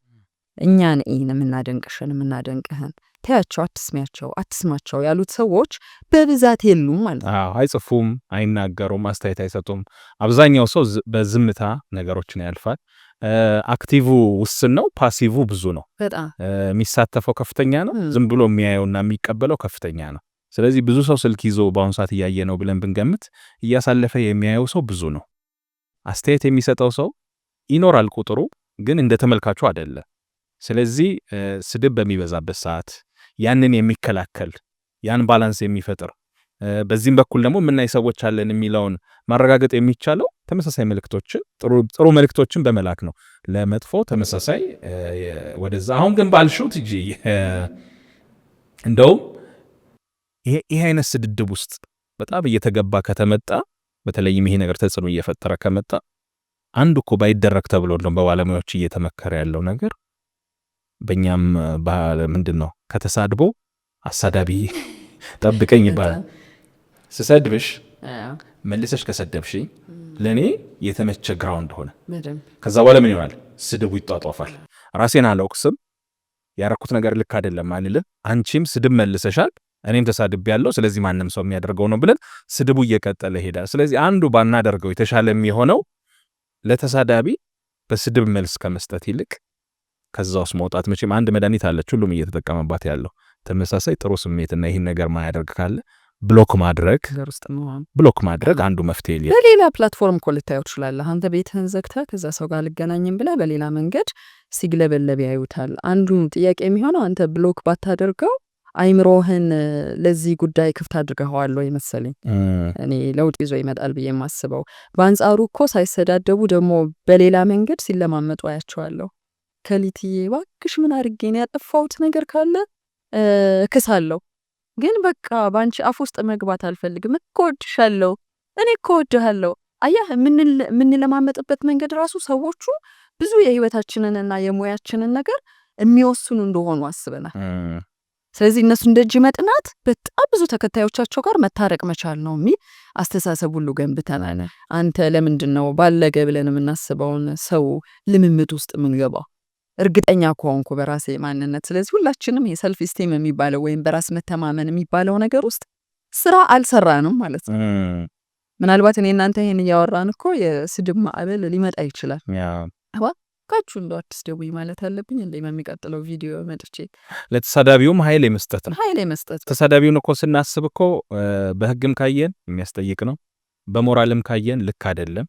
እኛን የምናደንቅህን ተያቸው አትስሚያቸው አትስማቸው ያሉት ሰዎች በብዛት የሉም ማለት ነው አይጽፉም አይናገሩም አስተያየት አይሰጡም አብዛኛው ሰው በዝምታ ነገሮችን ያልፋል አክቲቭ ውስን ነው ፓሲቭ ብዙ ነው በጣም የሚሳተፈው ከፍተኛ ነው ዝም ብሎ የሚያየውና የሚቀበለው ከፍተኛ ነው ስለዚህ ብዙ ሰው ስልክ ይዞ በአሁን ሰዓት እያየ ነው ብለን ብንገምት እያሳለፈ የሚያየው ሰው ብዙ ነው አስተያየት የሚሰጠው ሰው ይኖራል ቁጥሩ ግን እንደ ተመልካቹ አይደለም ስለዚህ ስድብ በሚበዛበት ሰዓት ያንን የሚከላከል ያን ባላንስ የሚፈጥር በዚህም በኩል ደግሞ ምናይ ሰዎች አለን የሚለውን ማረጋገጥ የሚቻለው ተመሳሳይ መልእክቶችን ጥሩ መልእክቶችን በመላክ ነው ለመጥፎ ተመሳሳይ ወደዛ አሁን ግን ባልሽው ትጂ እንደው ይሄ አይነት ስድድብ ውስጥ በጣም እየተገባ ከተመጣ በተለይም ይሄ ነገር ተጽዕኖ እየፈጠረ ከመጣ አንዱ እኮ ባይደረግ ተብሎ ነው በባለሙያዎች እየተመከረ ያለው ነገር በእኛም ምንድነው ከተሳድቦ አሳዳቢ ጠብቀኝ ይባላል ስሰድብሽ መልሰሽ ከሰደብሽ ለኔ የተመቸ ግራውንድ ሆነ ከዛ በኋላ ምን ይሆናል ስድቡ ይጣጣፋል ራሴን አላውቅስም ያረኩት ነገር ልክ አይደለም ማለት አንቺም ስድብ መልሰሻል እኔም ተሳድብ ያለው ስለዚህ ማንንም ሰው የሚያደርገው ነው ብለን ስድቡ እየቀጠለ ይሄዳል ስለዚህ አንዱ ባናደርገው የተሻለ የሚሆነው ለተሳዳቢ በስድብ መልስ ከመስጠት ይልቅ ከዛውስ መውጣት መቼም አንድ መድኃኒት አለች ሁሉም እየተጠቀመባት ያለው ተመሳሳይ ጥሩ ስሜትና ይሄን ነገር ማያደርግ ካለ ብሎክ ማድረግ አንዱ መፍትሄ ይላል በሌላ ፕላትፎርም ኮልታዩ ይችላል አንተ ቤትህን ዘግተህ ከዛ ሰው ጋር ልገናኝም ብለህ በሌላ መንገድ ሲግለበለብ ያዩታል አንዱ ጥያቄ የሚሆነው አንተ ብሎክ ባታደርገው አይምሮህን ለዚህ ጉዳይ ክፍት አድርገዋል ወይ መሰለኝ እኔ ለውጥ ይዞ ይመጣል ብዬ ማስበው በአንጻሩ እኮ ሳይሰዳደቡ ደግሞ በሌላ መንገድ ሲለማመጡ አያቸዋለሁ ከሊትዬ ባክሽ ምን አድርጌ ነው ያጠፋሁት ነገር ካለ እክሳለሁ ግን በቃ ባንቺ አፍ ውስጥ መግባት አልፈልግም እኮ ወድሻለሁ እኔ እኮ ወድሃለሁ አያህ ምን ለማመጥበት መንገድ ራሱ ሰዎቹ ብዙ የህይወታችንንና የሙያችንን ነገር የሚወስኑ እንደሆኑ አስበናል ስለዚህ እነሱ እንደጅ መጥናት በጣም ብዙ ተከታዮቻቸው ጋር መታረቅ መቻል ነው የሚል አስተሳሰብ ሁሉ ገንብተናል አንተ ለምንድነው ባለገ ብለን የምናስበውን ሰው ልምምድ ውስጥ ምንገባው እርግጠኛ ከሆንኩ በራሴ ማንነት ስለዚህ ሁላችንም የሰልፍ ስቲም የሚባለው ወይም በራስ መተማመን የሚባለው ነገር ውስጥ ስራ አልሰራንም ማለት ነው ምናልባት እኔ እናንተ ይሄን ያወራን እኮ የስድብ ማዕበል ሊመጣ ይችላል ካቹ እንደው አትስደቡኝ ማለት አለብኝ እንደ የሚቀጥለው ቪዲዮ መጥቼ ለተሳዳቢውም ኃይል መስጠት ነው ተሳዳቢውን እኮ ስናስብ እኮ በህግም ካየን የሚያስጠይቅ ነው በሞራልም ካየን ልክ አይደለም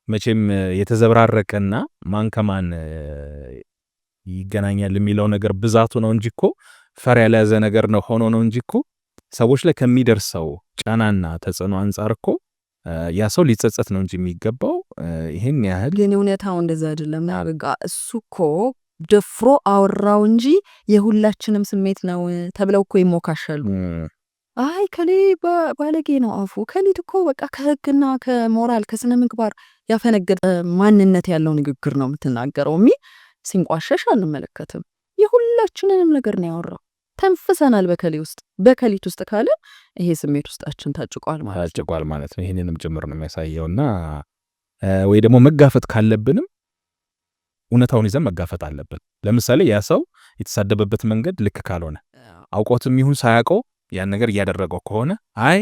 መቼም የተዘብራረቀና ማን ከማን ይገናኛል የሚለው ነገር ብዛቱ ነው እንጂ እኮ ፈር ያለያዘ ነገር ነው ሆኖ ነው እንጂ እኮ ሰዎች ላይ ከሚደርሰው ጫናና ተጽዕኖ አንፃር እኮ ያ ሰው ሊጸጸት ነው እንጂ የሚገባው ይሄን ያህል ግን እውነታው እንደዛ አይደለም ናርጋ እሱ እኮ ደፍሮ አወራው እንጂ የሁላችንም ስሜት ነው ተብለው እኮ ይሞካሻሉ አይ ከሌ ባለጌ ነው አፉ ከሊት እኮ በቃ ከህግና ከሞራል ከስነ ምግባር ያፈነገጠ ማንነት ያለው ንግግር ነው የምትናገረው ሲንቋሸሽ አንመለከትም የሁላችንንም ነገር ነው ያወራው ተንፍሰናል በከሊት ውስጥ ካለ ይሄ ስሜት ውስጣችን ታጭቋል ማለት ነው ይሄንንም ጭምር ነው የሚያሳየውና ወይ ደግሞ መጋፈጥ ካለብንም እውነታውን ይዘን መጋፈጥ አለብን ለምሳሌ ያ ሰው የተሳደበበት መንገድ ልክ ካልሆነ አውቆትም ይሁን ሳያውቀው ያን ነገር እያደረገው ከሆነ አይ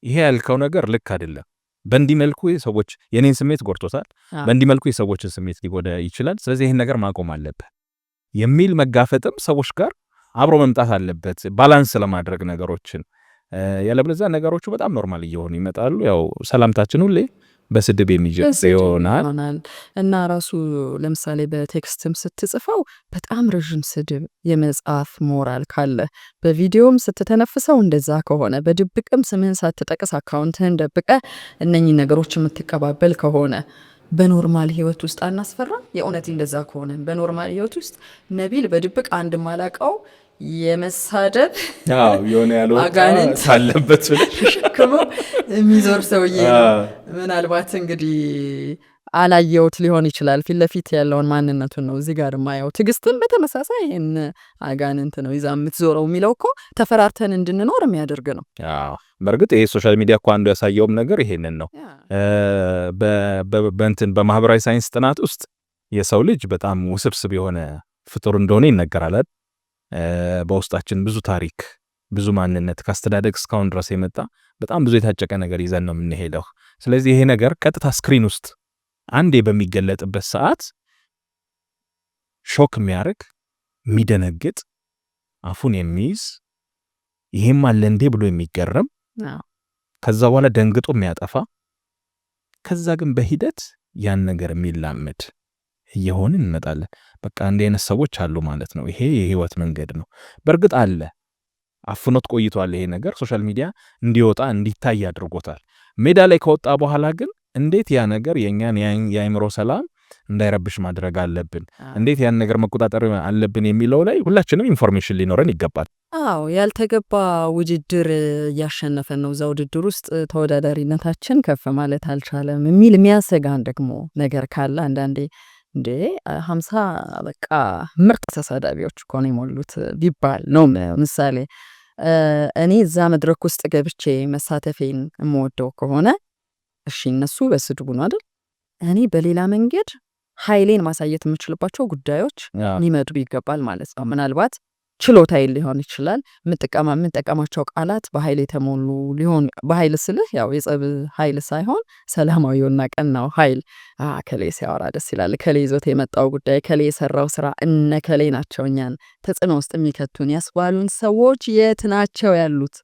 ይሄ ያልከው ነገር ልክ አይደለም በእንዲህ መልኩ ሰዎች የኔን ስሜት ጎርቶታል በእንዲህ መልኩ የሰዎችን ስሜት ሊጎዳ ይችላል ስለዚህ ይሄን ነገር ማቆም አለበት የሚል መጋፈጥም ሰዎች ጋር አብሮ መምጣት አለበት ባላንስ ለማድረግ ነገሮችን ያለበለዚያ ነገሮቹ በጣም ኖርማል እየሆኑ ይመጣሉ ያው ሰላምታችን ሁሌ በስድብ የሚጀምር ይሆናል እና ራሱ ለምሳሌ በቴክስትም ስትጽፈው በጣም ረዥም ስድብ የመጻፍ ሞራል ካለ በቪዲዮም ስትተነፍሰው እንደዛ ከሆነ በድብቅም ስምህን ሳትጠቅስ አካውንትህን ደብቀ እነኚህ ነገሮች የምትቀባበል ከሆነ በኖርማል ህይወት ውስጥ አናስፈራም? የእውነት እንደዛ ከሆነ በኖርማል ህይወት ውስጥ ነቢል በድብቅ አንድ ማላቀው የመሳደብ የሆነ ያለው አጋንንት አለበት ተሸክሞ የሚዞር ሰውዬ ምናልባት እንግዲህ አላየውት ሊሆን ይችላል። ፊት ለፊት ያለውን ማንነቱን ነው እዚህ ጋር ማየው። ትዕግስትም በተመሳሳይ ይሄን አጋንንት ነው ይዛ የምትዞረው የሚለው እኮ ተፈራርተን እንድንኖር የሚያደርግ ነው። በእርግጥ ይሄ ሶሻል ሚዲያ እኮ አንዱ ያሳየውም ነገር ይሄንን ነው። በእንትን በማህበራዊ ሳይንስ ጥናት ውስጥ የሰው ልጅ በጣም ውስብስብ የሆነ ፍጡር እንደሆነ ይነገራል። በውስጣችን ብዙ ታሪክ፣ ብዙ ማንነት ከአስተዳደግ እስካሁን ድረስ የመጣ በጣም ብዙ የታጨቀ ነገር ይዘን ነው የምንሄደው። ስለዚህ ይሄ ነገር ቀጥታ ስክሪን ውስጥ አንዴ በሚገለጥበት ሰዓት ሾክ የሚያደርግ የሚደነግጥ አፉን የሚይዝ ይሄም አለ እንዴ ብሎ የሚገረም ከዛ በኋላ ደንግጦ የሚያጠፋ ከዛ ግን በሂደት ያን ነገር የሚላመድ እየሆንን እንመጣለን። በቃ እንደ አይነት ሰዎች አሉ ማለት ነው። ይሄ የህይወት መንገድ ነው። በእርግጥ አለ አፍኖት ቆይቷል። ይሄ ነገር ሶሻል ሚዲያ እንዲወጣ እንዲታይ አድርጎታል። ሜዳ ላይ ከወጣ በኋላ ግን እንዴት ያ ነገር የኛን የአእምሮ ሰላም እንዳይረብሽ ማድረግ አለብን፣ እንዴት ያን ነገር መቆጣጠር አለብን የሚለው ላይ ሁላችንም ኢንፎርሜሽን ሊኖረን ይገባል። ያልተገባ ውድድር እያሸነፈን ነው። እዛ ውድድር ውስጥ ተወዳዳሪነታችን ከፍ ማለት አልቻለም የሚል የሚያሰጋን ደግሞ ነገር ካለ አንዳንዴ እንዴ 50 በቃ ምርጥ ተሳዳቢዎች እኮ ነው የሞሉት ቢባል ነው ምሳሌ። እኔ እዛ መድረክ ውስጥ ገብቼ መሳተፌን የምወደው ከሆነ እሺ እነሱ በስድቡ ነው አይደል፣ እኔ በሌላ መንገድ ኃይሌን ማሳየት የምችልባቸው ጉዳዮች ሊመጡ ይገባል ማለት ነው። ምናልባት ችሎታዬ ሊሆን ይችላል። የምጠቀማቸው ቃላት በኃይል የተሞሉ ሊሆን፣ በኃይል ስልህ ያው የጸብ ኃይል ሳይሆን ሰላማዊውና ቀናው ኃይል። ከሌ ሲያወራ ደስ ይላል፣ ከሌ ይዞት የመጣው ጉዳይ፣ ከሌ የሰራው ስራ፣ እነ ከሌ ናቸው እኛን ተጽዕኖ ውስጥ የሚከቱን ያስባሉን ሰዎች የት ናቸው ያሉት?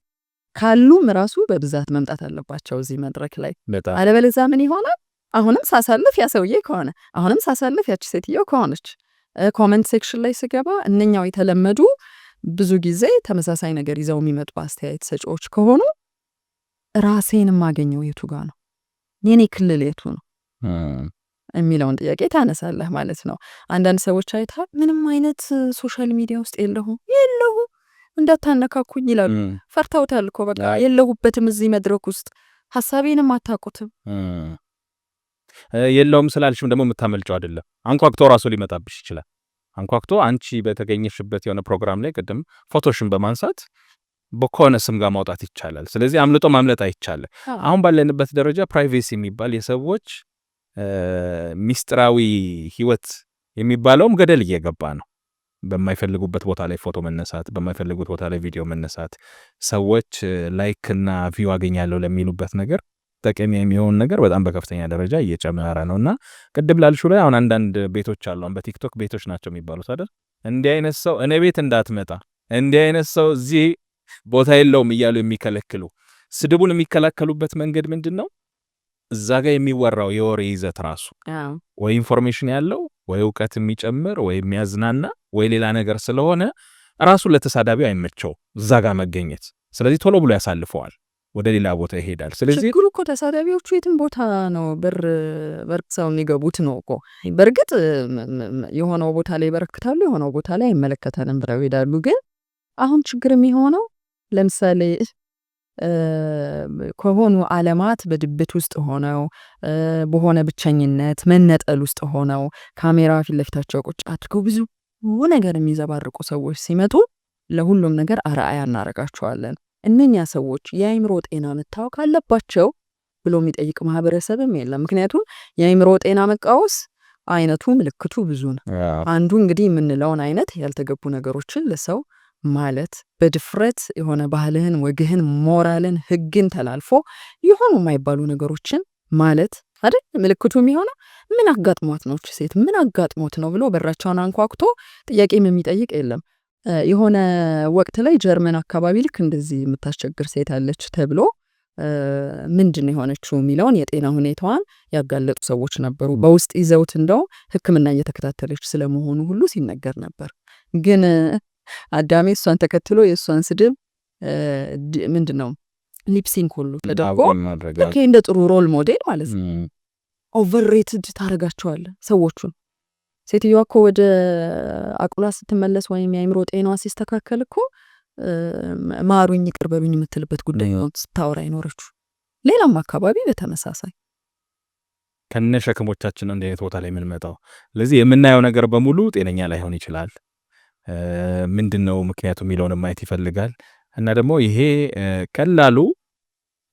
ካሉም ራሱ በብዛት መምጣት አለባቸው እዚህ መድረክ ላይ። አለበለዚያ ምን ይሆናል? አሁንም ሳሳልፍ ያ ሰውዬ ከሆነ፣ አሁንም ሳሳልፍ ያቺ ሴትዮ ከሆነች፣ ኮመንት ሴክሽን ላይ ስገባ እነኛው የተለመዱ ብዙ ጊዜ ተመሳሳይ ነገር ይዘው የሚመጡ አስተያየት ሰጪዎች ከሆኑ ራሴን የማገኘው የቱ ጋር ነው? የኔ ክልል የቱ ነው የሚለውን ጥያቄ ታነሳለህ ማለት ነው። አንዳንድ ሰዎች አይተሃል፣ ምንም አይነት ሶሻል ሚዲያ ውስጥ የለሁም እንዳታነካኩኝ ይላሉ። ፈርተውታል እኮ በቃ የለሁበትም እዚህ መድረክ ውስጥ፣ ሐሳቤንም አታውቁትም። የለውም ስላልሽም ደግሞ የምታመልጨው አይደለም። አንኳክቶ ራሱ ሊመጣብሽ ይችላል። አንኳክቶ አንቺ በተገኘሽበት የሆነ ፕሮግራም ላይ ቅድም ፎቶሽን በማንሳት በኮነ ስም ጋር ማውጣት ይቻላል። ስለዚህ አምልጦ ማምለጥ አይቻልም። አሁን ባለንበት ደረጃ ፕራይቬሲ የሚባል የሰዎች ሚስጥራዊ ህይወት የሚባለውም ገደል እየገባ ነው። በማይፈልጉበት ቦታ ላይ ፎቶ መነሳት፣ በማይፈልጉት ቦታ ላይ ቪዲዮ መነሳት፣ ሰዎች ላይክ እና ቪው አገኛለሁ ለሚሉበት ነገር ጠቀሚ የሚሆን ነገር በጣም በከፍተኛ ደረጃ እየጨመረ ነውና ቅድም ላልሹ ላይ አሁን አንዳንድ ቤቶች አሉ፣ በቲክቶክ ቤቶች ናቸው የሚባሉት አይደል? እንዲህ አይነት ሰው እኔ ቤት እንዳትመጣ፣ እንዲህ አይነት ሰው እዚህ ቦታ የለውም እያሉ የሚከለክሉ፣ ስድቡን የሚከላከሉበት መንገድ ምንድን ነው? እዛ ጋር የሚወራው የወሬ ይዘት ራሱ ወይ ኢንፎርሜሽን ያለው ወይ እውቀት የሚጨምር ወይ የሚያዝናና ወይ ሌላ ነገር ስለሆነ ራሱ ለተሳዳቢው አይመቸው እዛ ጋር መገኘት። ስለዚህ ቶሎ ብሎ ያሳልፈዋል፣ ወደ ሌላ ቦታ ይሄዳል። ስለዚህ ችግሩ እኮ ተሳዳቢዎቹ የትም ቦታ ነው በርክሰው የሚገቡት ነው እኮ። በእርግጥ የሆነው ቦታ ላይ ይበረክታሉ፣ የሆነው ቦታ ላይ አይመለከተንም ብለው ይሄዳሉ። ግን አሁን ችግር የሚሆነው ለምሳሌ ከሆኑ ዓለማት በድብት ውስጥ ሆነው በሆነ ብቸኝነት መነጠል ውስጥ ሆነው ካሜራ ፊት ለፊታቸው ቁጭ አድርገው ብዙ ነገር የሚዘባርቁ ሰዎች ሲመጡ ለሁሉም ነገር አርአያ እናደርጋቸዋለን። እነኛ ሰዎች የአእምሮ ጤና መታወክ አለባቸው ብሎ የሚጠይቅ ማህበረሰብም የለም። ምክንያቱም የአእምሮ ጤና መቃወስ አይነቱ ምልክቱ ብዙ ነው። አንዱ እንግዲህ የምንለውን አይነት ያልተገቡ ነገሮችን ለሰው ማለት በድፍረት የሆነ ባህልህን፣ ወግህን፣ ሞራልን፣ ህግን ተላልፎ የሆኑ የማይባሉ ነገሮችን ማለት አይደል? ምልክቱ የሚሆነው ምን አጋጥሟት ነው ሴት ምን አጋጥሞት ነው ብሎ በራቸውን አንኳኩቶ ጥያቄም የሚጠይቅ የለም። የሆነ ወቅት ላይ ጀርመን አካባቢ ልክ እንደዚህ የምታስቸግር ሴት አለች ተብሎ ምንድን የሆነችው የሚለውን የጤና ሁኔታዋን ያጋለጡ ሰዎች ነበሩ። በውስጥ ይዘውት እንደው ሕክምና እየተከታተለች ስለመሆኑ ሁሉ ሲነገር ነበር። ግን አዳሜ እሷን ተከትሎ የእሷን ስድብ ምንድን ነው ሊፕሲንክ ሁሉ ተደርጎ ልክ እንደ ጥሩ ሮል ሞዴል ማለት ነው ኦቨርሬትድ ታደርጋቸዋለ ሰዎቹን። ሴትዮዋ እኮ ወደ አቁላ ስትመለስ ወይም የአእምሮ ጤናዋ ሲስተካከል እኮ ማሩኝ ይቅር በሉኝ የምትልበት ጉዳይ ነው ስታወራ አይኖረችው። ሌላም አካባቢ በተመሳሳይ ከነ ሸክሞቻችን አንድ አይነት ቦታ ላይ የምንመጣው። ስለዚህ የምናየው ነገር በሙሉ ጤነኛ ላይሆን ይችላል። ምንድነው ምክንያቱ የሚለውን ማየት ይፈልጋል። እና ደግሞ ይሄ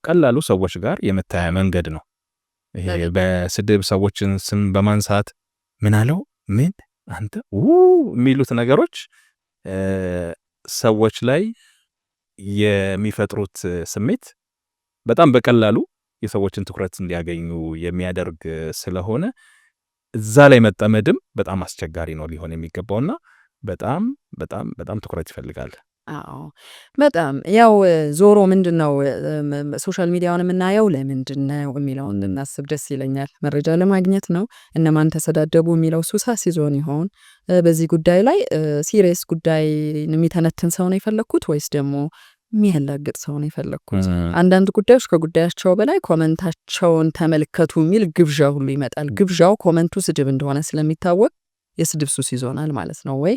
ቀላሉ ሰዎች ጋር የመታያ መንገድ ነው። ይሄ በስድብ ሰዎችን ስም በማንሳት ምን አለው ምን አንተ የሚሉት ነገሮች ሰዎች ላይ የሚፈጥሩት ስሜት በጣም በቀላሉ የሰዎችን ትኩረት እንዲያገኙ የሚያደርግ ስለሆነ እዛ ላይ መጠመድም በጣም አስቸጋሪ ነው ሊሆን የሚገባውና በጣም በጣም በጣም ትኩረት ይፈልጋል። አዎ በጣም ያው ዞሮ ምንድነው ሶሻል ሚዲያውን የምናየው ለምንድነው የሚለውን እናስብ ደስ ይለኛል። መረጃ ለማግኘት ነው። እነማን ተሰዳደቡ የሚለው ሱሳ ሲዞን ይሆን? በዚህ ጉዳይ ላይ ሲሪየስ ጉዳይ የሚተነትን ሰው ነው የፈለኩት ወይስ ደግሞ የሚያላግጥ ሰው ነው የፈለኩት? አንዳንድ ጉዳዮች ከጉዳያቸው በላይ ኮመንታቸውን ተመልከቱ የሚል ግብዣ ሁሉ ይመጣል። ግብዣው ኮመንቱ ስድብ እንደሆነ ስለሚታወቅ የስድብ ሱስ ይዞናል ማለት ነው። ወይ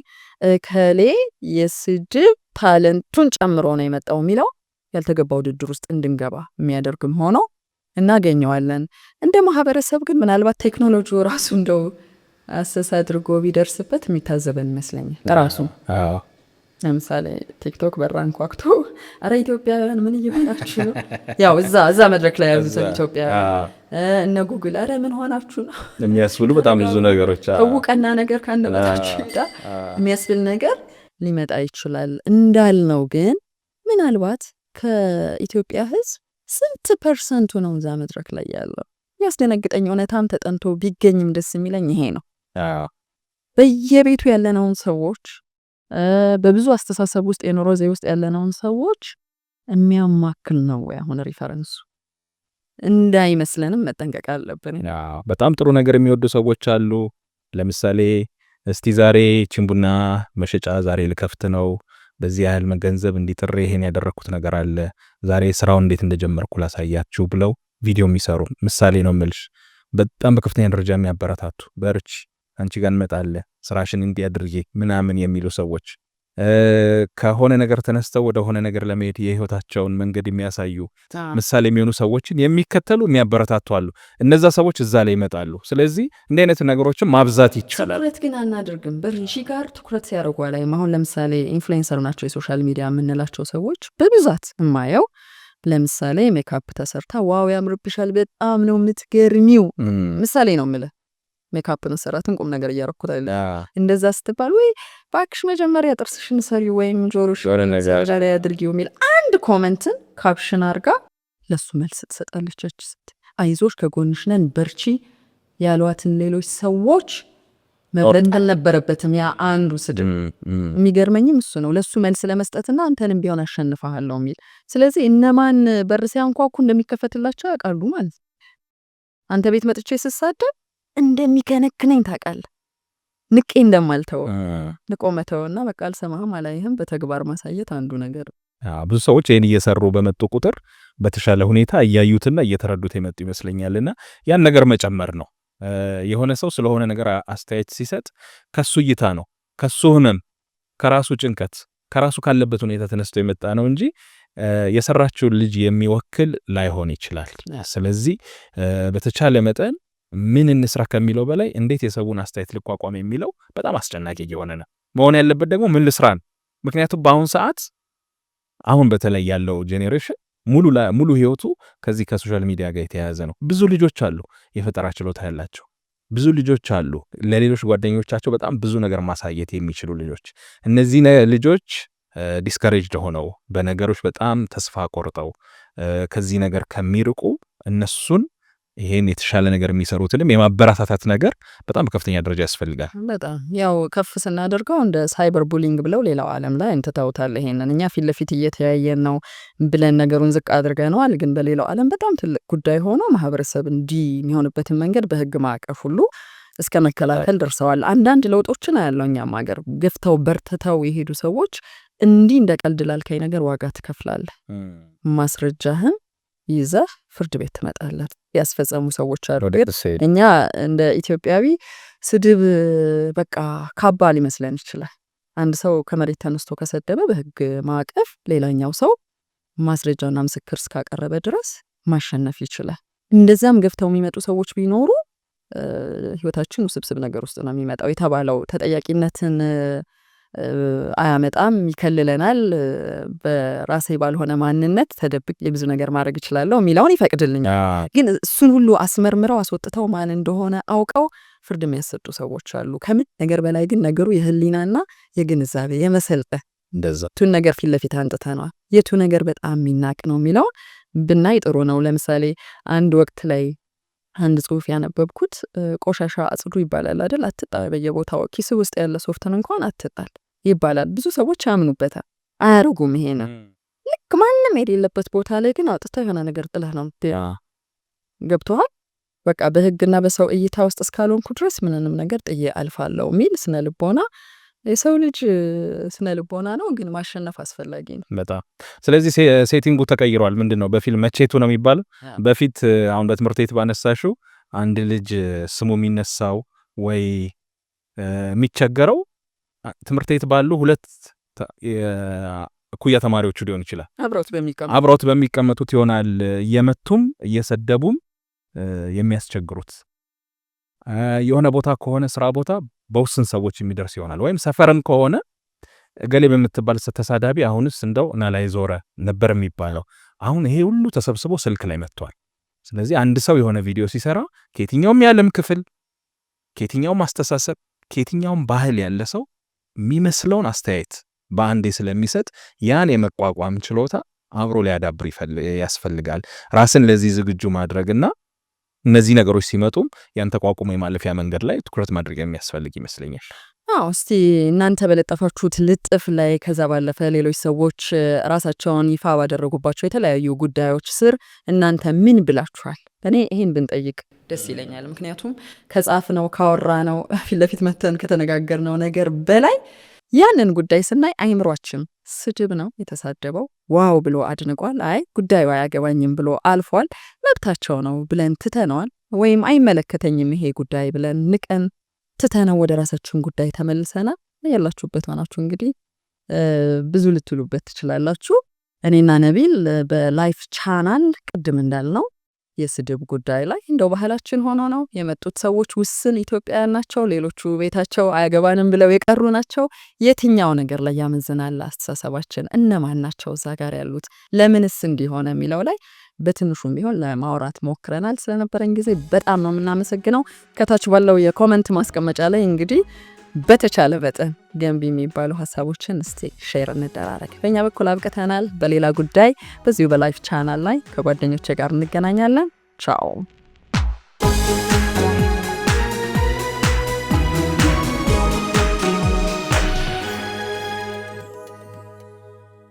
ከሌ የስድብ ታለንቱን ጨምሮ ነው የመጣው የሚለው ያልተገባ ውድድር ውስጥ እንድንገባ የሚያደርግም ሆኖ እናገኘዋለን። እንደ ማህበረሰብ ግን ምናልባት ቴክኖሎጂው ራሱ እንደው አሰሳ አድርጎ ቢደርስበት የሚታዘበን ይመስለኛል። ራሱ ለምሳሌ ቲክቶክ በራን ኳክቶ አረ ኢትዮጵያውያን ምን እየሆናችሁ ነው? ያው እዛ መድረክ ላይ ያሉት ኢትዮጵያ እነ ጉግል አረ ምን ሆናችሁ ነው የሚያስብሉ በጣም ብዙ ነገሮች እውቀና ነገር ካንደበታችሁ ይጣ የሚያስብል ነገር ሊመጣ ይችላል። እንዳልነው ግን ምናልባት ከኢትዮጵያ ሕዝብ ስንት ፐርሰንቱ ነው እዛ መድረክ ላይ ያለው? ያስደነግጠኝ እውነታም ተጠንቶ ቢገኝም ደስ የሚለኝ ይሄ ነው። በየቤቱ ያለነውን ሰዎች በብዙ አስተሳሰብ ውስጥ የኑሮ ዘይ ውስጥ ያለነውን ሰዎች የሚያማክል ነው ወይ? አሁን ሪፈረንሱ እንዳይመስለንም መጠንቀቅ አለብን። በጣም ጥሩ ነገር የሚወዱ ሰዎች አሉ። ለምሳሌ እስቲ ዛሬ ቺምቡና መሸጫ ዛሬ ልከፍት ነው፣ በዚህ ያህል መገንዘብ እንዲጥሬ ይሄን ያደረኩት ነገር አለ፣ ዛሬ ስራውን እንዴት እንደጀመርኩ ላሳያችሁ ብለው ቪዲዮ የሚሰሩ ምሳሌ ነው የምልሽ። በጣም በከፍተኛ ደረጃ የሚያበረታቱ በርቺ፣ አንቺ ጋር እንመጣለን፣ ስራሽን እንዲያድርጊ ምናምን የሚሉ ሰዎች ከሆነ ነገር ተነስተው ወደ ሆነ ነገር ለመሄድ የህይወታቸውን መንገድ የሚያሳዩ ምሳሌ የሚሆኑ ሰዎችን የሚከተሉ የሚያበረታቱ አሉ። እነዛ ሰዎች እዛ ላይ ይመጣሉ። ስለዚህ እንዲህ አይነት ነገሮችን ማብዛት ይቻላል። ትኩረት ግን አናደርግም። በርሺ ጋር ትኩረት ሲያደርጉ ላይ አሁን ለምሳሌ ኢንፍሉዌንሰር ናቸው የሶሻል ሚዲያ የምንላቸው ሰዎች በብዛት የማየው ለምሳሌ ሜካፕ ተሰርታ ዋው ያምርብሻል፣ በጣም ነው የምትገርሚው ምሳሌ ነው የምልህ ሜካፕ መሰራትን ቁም ነገር እያረኩት አይደል? እንደዛ ስትባል ወይ ባክሽ መጀመሪያ ጥርስሽን ሰሪ ወይም ጆሮሽን ላይ አድርጊው የሚል አንድ ኮመንትን ካፕሽን አርጋ ለሱ መልስ ትሰጣለች። አይዞሽ ከጎንሽ ነን በርቺ ያሏትን ሌሎች ሰዎች መብረን አልነበረበትም። ያ አንዱ ስድብ የሚገርመኝም እሱ ነው። ለሱ መልስ ለመስጠትና አንተንም ቢሆን አሸንፈሃለሁ የሚል ስለዚህ እነማን በር ሲያንኳኩ እንደሚከፈትላቸው ያውቃሉ ማለት ነው። አንተ ቤት መጥቼ ስሳደብ እንደሚከነክነኝ ታውቃለህ። ንቄ እንደማልተው ንቆመተውና በቃ አልሰማህም አላይህም በተግባር ማሳየት አንዱ ነገር። ብዙ ሰዎች ይህን እየሰሩ በመጡ ቁጥር በተሻለ ሁኔታ እያዩትና እየተረዱት የመጡ ይመስለኛልና ያን ነገር መጨመር ነው። የሆነ ሰው ስለሆነ ነገር አስተያየት ሲሰጥ ከሱ እይታ ነው፣ ከሱ ህመም፣ ከራሱ ጭንቀት፣ ከራሱ ካለበት ሁኔታ ተነስቶ የመጣ ነው እንጂ የሰራችውን ልጅ የሚወክል ላይሆን ይችላል። ስለዚህ በተቻለ መጠን ምን እንስራ ከሚለው በላይ እንዴት የሰውን አስተያየት ልቋቋም የሚለው በጣም አስጨናቂ የሆነ ነው። መሆን ያለበት ደግሞ ምን ልስራ ነው። ምክንያቱም በአሁን ሰዓት አሁን በተለይ ያለው ጄኔሬሽን ሙሉ ህይወቱ ከዚህ ከሶሻል ሚዲያ ጋር የተያያዘ ነው። ብዙ ልጆች አሉ የፈጠራ ችሎታ ያላቸው፣ ብዙ ልጆች አሉ ለሌሎች ጓደኞቻቸው በጣም ብዙ ነገር ማሳየት የሚችሉ ልጆች። እነዚህ ልጆች ዲስከሬጅድ ሆነው በነገሮች በጣም ተስፋ ቆርጠው ከዚህ ነገር ከሚርቁ እነሱን ይሄን የተሻለ ነገር የሚሰሩትንም የማበረታታት ነገር በጣም በከፍተኛ ደረጃ ያስፈልጋል። በጣም ያው ከፍ ስናደርገው እንደ ሳይበር ቡሊንግ ብለው ሌላው ዓለም ላይ እንትታውታል። ይሄንን እኛ ፊት ለፊት እየተያየን ነው ብለን ነገሩን ዝቅ አድርገነዋል። ግን በሌላው ዓለም በጣም ትልቅ ጉዳይ ሆኖ ማህበረሰብ እንዲህ የሚሆንበትን መንገድ በህግ ማዕቀፍ ሁሉ እስከ መከላከል ደርሰዋል። አንዳንድ ለውጦችን አያለው እኛም ሀገር ገፍተው በርትተው የሄዱ ሰዎች እንዲህ እንደ ቀልድ ላልከኝ ነገር ዋጋ ትከፍላለህ፣ ማስረጃህን ይዘህ ፍርድ ቤት ትመጣለህ ያስፈጸሙ ሰዎች አሉ። እኛ እንደ ኢትዮጵያዊ ስድብ በቃ ካባ ሊመስለን ይችላል። አንድ ሰው ከመሬት ተነስቶ ከሰደበ በህግ ማዕቀፍ ሌላኛው ሰው ማስረጃና ምስክር እስካቀረበ ድረስ ማሸነፍ ይችላል። እንደዛም ገፍተው የሚመጡ ሰዎች ቢኖሩ ህይወታችን ውስብስብ ነገር ውስጥ ነው የሚመጣው። የተባለው ተጠያቂነትን አያመጣም፣ ይከልለናል። በራሴ ባልሆነ ማንነት ተደብቅ የብዙ ነገር ማድረግ እችላለሁ የሚለውን ይፈቅድልኛል። ግን እሱን ሁሉ አስመርምረው አስወጥተው ማን እንደሆነ አውቀው ፍርድ የሚያሰጡ ሰዎች አሉ። ከምን ነገር በላይ ግን ነገሩ የህሊናና የግንዛቤ የመሰልጠ ቱን ነገር ፊት ለፊት አንጥተነዋል። የቱ ነገር በጣም የሚናቅ ነው የሚለውን ብናይ ጥሩ ነው። ለምሳሌ አንድ ወቅት ላይ አንድ ጽሁፍ ያነበብኩት ቆሻሻ አጽዱ ይባላል አይደል? አትጣል በየቦታው ኪስ ውስጥ ያለ ሶፍትን እንኳን አትጣል ይባላል። ብዙ ሰዎች ያምኑበታል፣ አያረጉም። ይሄ ነው ልክ ማንም የሌለበት ቦታ ላይ ግን አውጥተህ የሆነ ነገር ጥለህ ነው ገብቶሃል። በቃ በህግና በሰው እይታ ውስጥ እስካልሆንኩ ድረስ ምንንም ነገር ጥዬ አልፋለሁ የሚል ስነ ልቦና የሰው ልጅ ስነ ልቦና ነው፣ ግን ማሸነፍ አስፈላጊ ነው በጣም። ስለዚህ ሴቲንጉ ተቀይሯል። ምንድን ነው በፊልም መቼቱ ነው የሚባለው። በፊት አሁን በትምህርት ቤት ባነሳሽው አንድ ልጅ ስሙ የሚነሳው ወይ የሚቸገረው ትምህርት ቤት ባሉ ሁለት እኩያ ተማሪዎቹ ሊሆን ይችላል። አብረውት በሚቀመጡት ይሆናል እየመቱም እየሰደቡም የሚያስቸግሩት። የሆነ ቦታ ከሆነ ስራ ቦታ በውስን ሰዎች የሚደርስ ይሆናል። ወይም ሰፈርም ከሆነ እገሌ በምትባል ተሳዳቢ አሁንስ እንደው እና ላይ ዞረ ነበር የሚባለው። አሁን ይሄ ሁሉ ተሰብስቦ ስልክ ላይ መጥቷል። ስለዚህ አንድ ሰው የሆነ ቪዲዮ ሲሰራ ከየትኛውም የዓለም ክፍል፣ ከየትኛውም አስተሳሰብ፣ ከየትኛውም ባህል ያለ ሰው የሚመስለውን አስተያየት በአንዴ ስለሚሰጥ ያን የመቋቋም ችሎታ አብሮ ሊያዳብር ያስፈልጋል። ራስን ለዚህ ዝግጁ ማድረግና እነዚህ ነገሮች ሲመጡም ያን ተቋቁሞ የማለፊያ መንገድ ላይ ትኩረት ማድረግ የሚያስፈልግ ይመስለኛል። እስቲ እናንተ በለጠፋችሁት ልጥፍ ላይ ከዛ ባለፈ ሌሎች ሰዎች ራሳቸውን ይፋ ባደረጉባቸው የተለያዩ ጉዳዮች ስር እናንተ ምን ብላችኋል? እኔ ይሄን ብንጠይቅ ደስ ይለኛል። ምክንያቱም ከጻፍነው ካወራነው ፊት ለፊት መተን ከተነጋገርነው ነገር በላይ ያንን ጉዳይ ስናይ አይምሯችን ስድብ ነው የተሳደበው ዋው ብሎ አድንቋል። አይ ጉዳዩ አያገባኝም ብሎ አልፏል። መብታቸው ነው ብለን ትተነዋል። ወይም አይመለከተኝም ይሄ ጉዳይ ብለን ንቀን ትተነው ወደ ራሳችን ጉዳይ ተመልሰናል። ያላችሁበት ሆናችሁ እንግዲህ ብዙ ልትሉበት ትችላላችሁ። እኔና ነቢል በላይፍ ቻናል ቅድም እንዳልነው የስድብ ጉዳይ ላይ እንደው ባህላችን ሆኖ ነው የመጡት ሰዎች ውስን ኢትዮጵያውያን ናቸው። ሌሎቹ ቤታቸው አያገባንም ብለው የቀሩ ናቸው። የትኛው ነገር ላይ ያመዝናል አስተሳሰባችን? እነማን ናቸው እዛ ጋር ያሉት? ለምንስ እንዲሆነ የሚለው ላይ በትንሹም ቢሆን ለማውራት ሞክረናል። ስለነበረን ጊዜ በጣም ነው የምናመሰግነው። ከታች ባለው የኮመንት ማስቀመጫ ላይ እንግዲህ በተቻለ መጠን ገንቢ የሚባሉ ሀሳቦችን እስቲ ሼር እንደራረግ። በእኛ በኩል አብቅተናል። በሌላ ጉዳይ በዚሁ በላይፍ ቻናል ላይ ከጓደኞቼ ጋር እንገናኛለን። ቻው።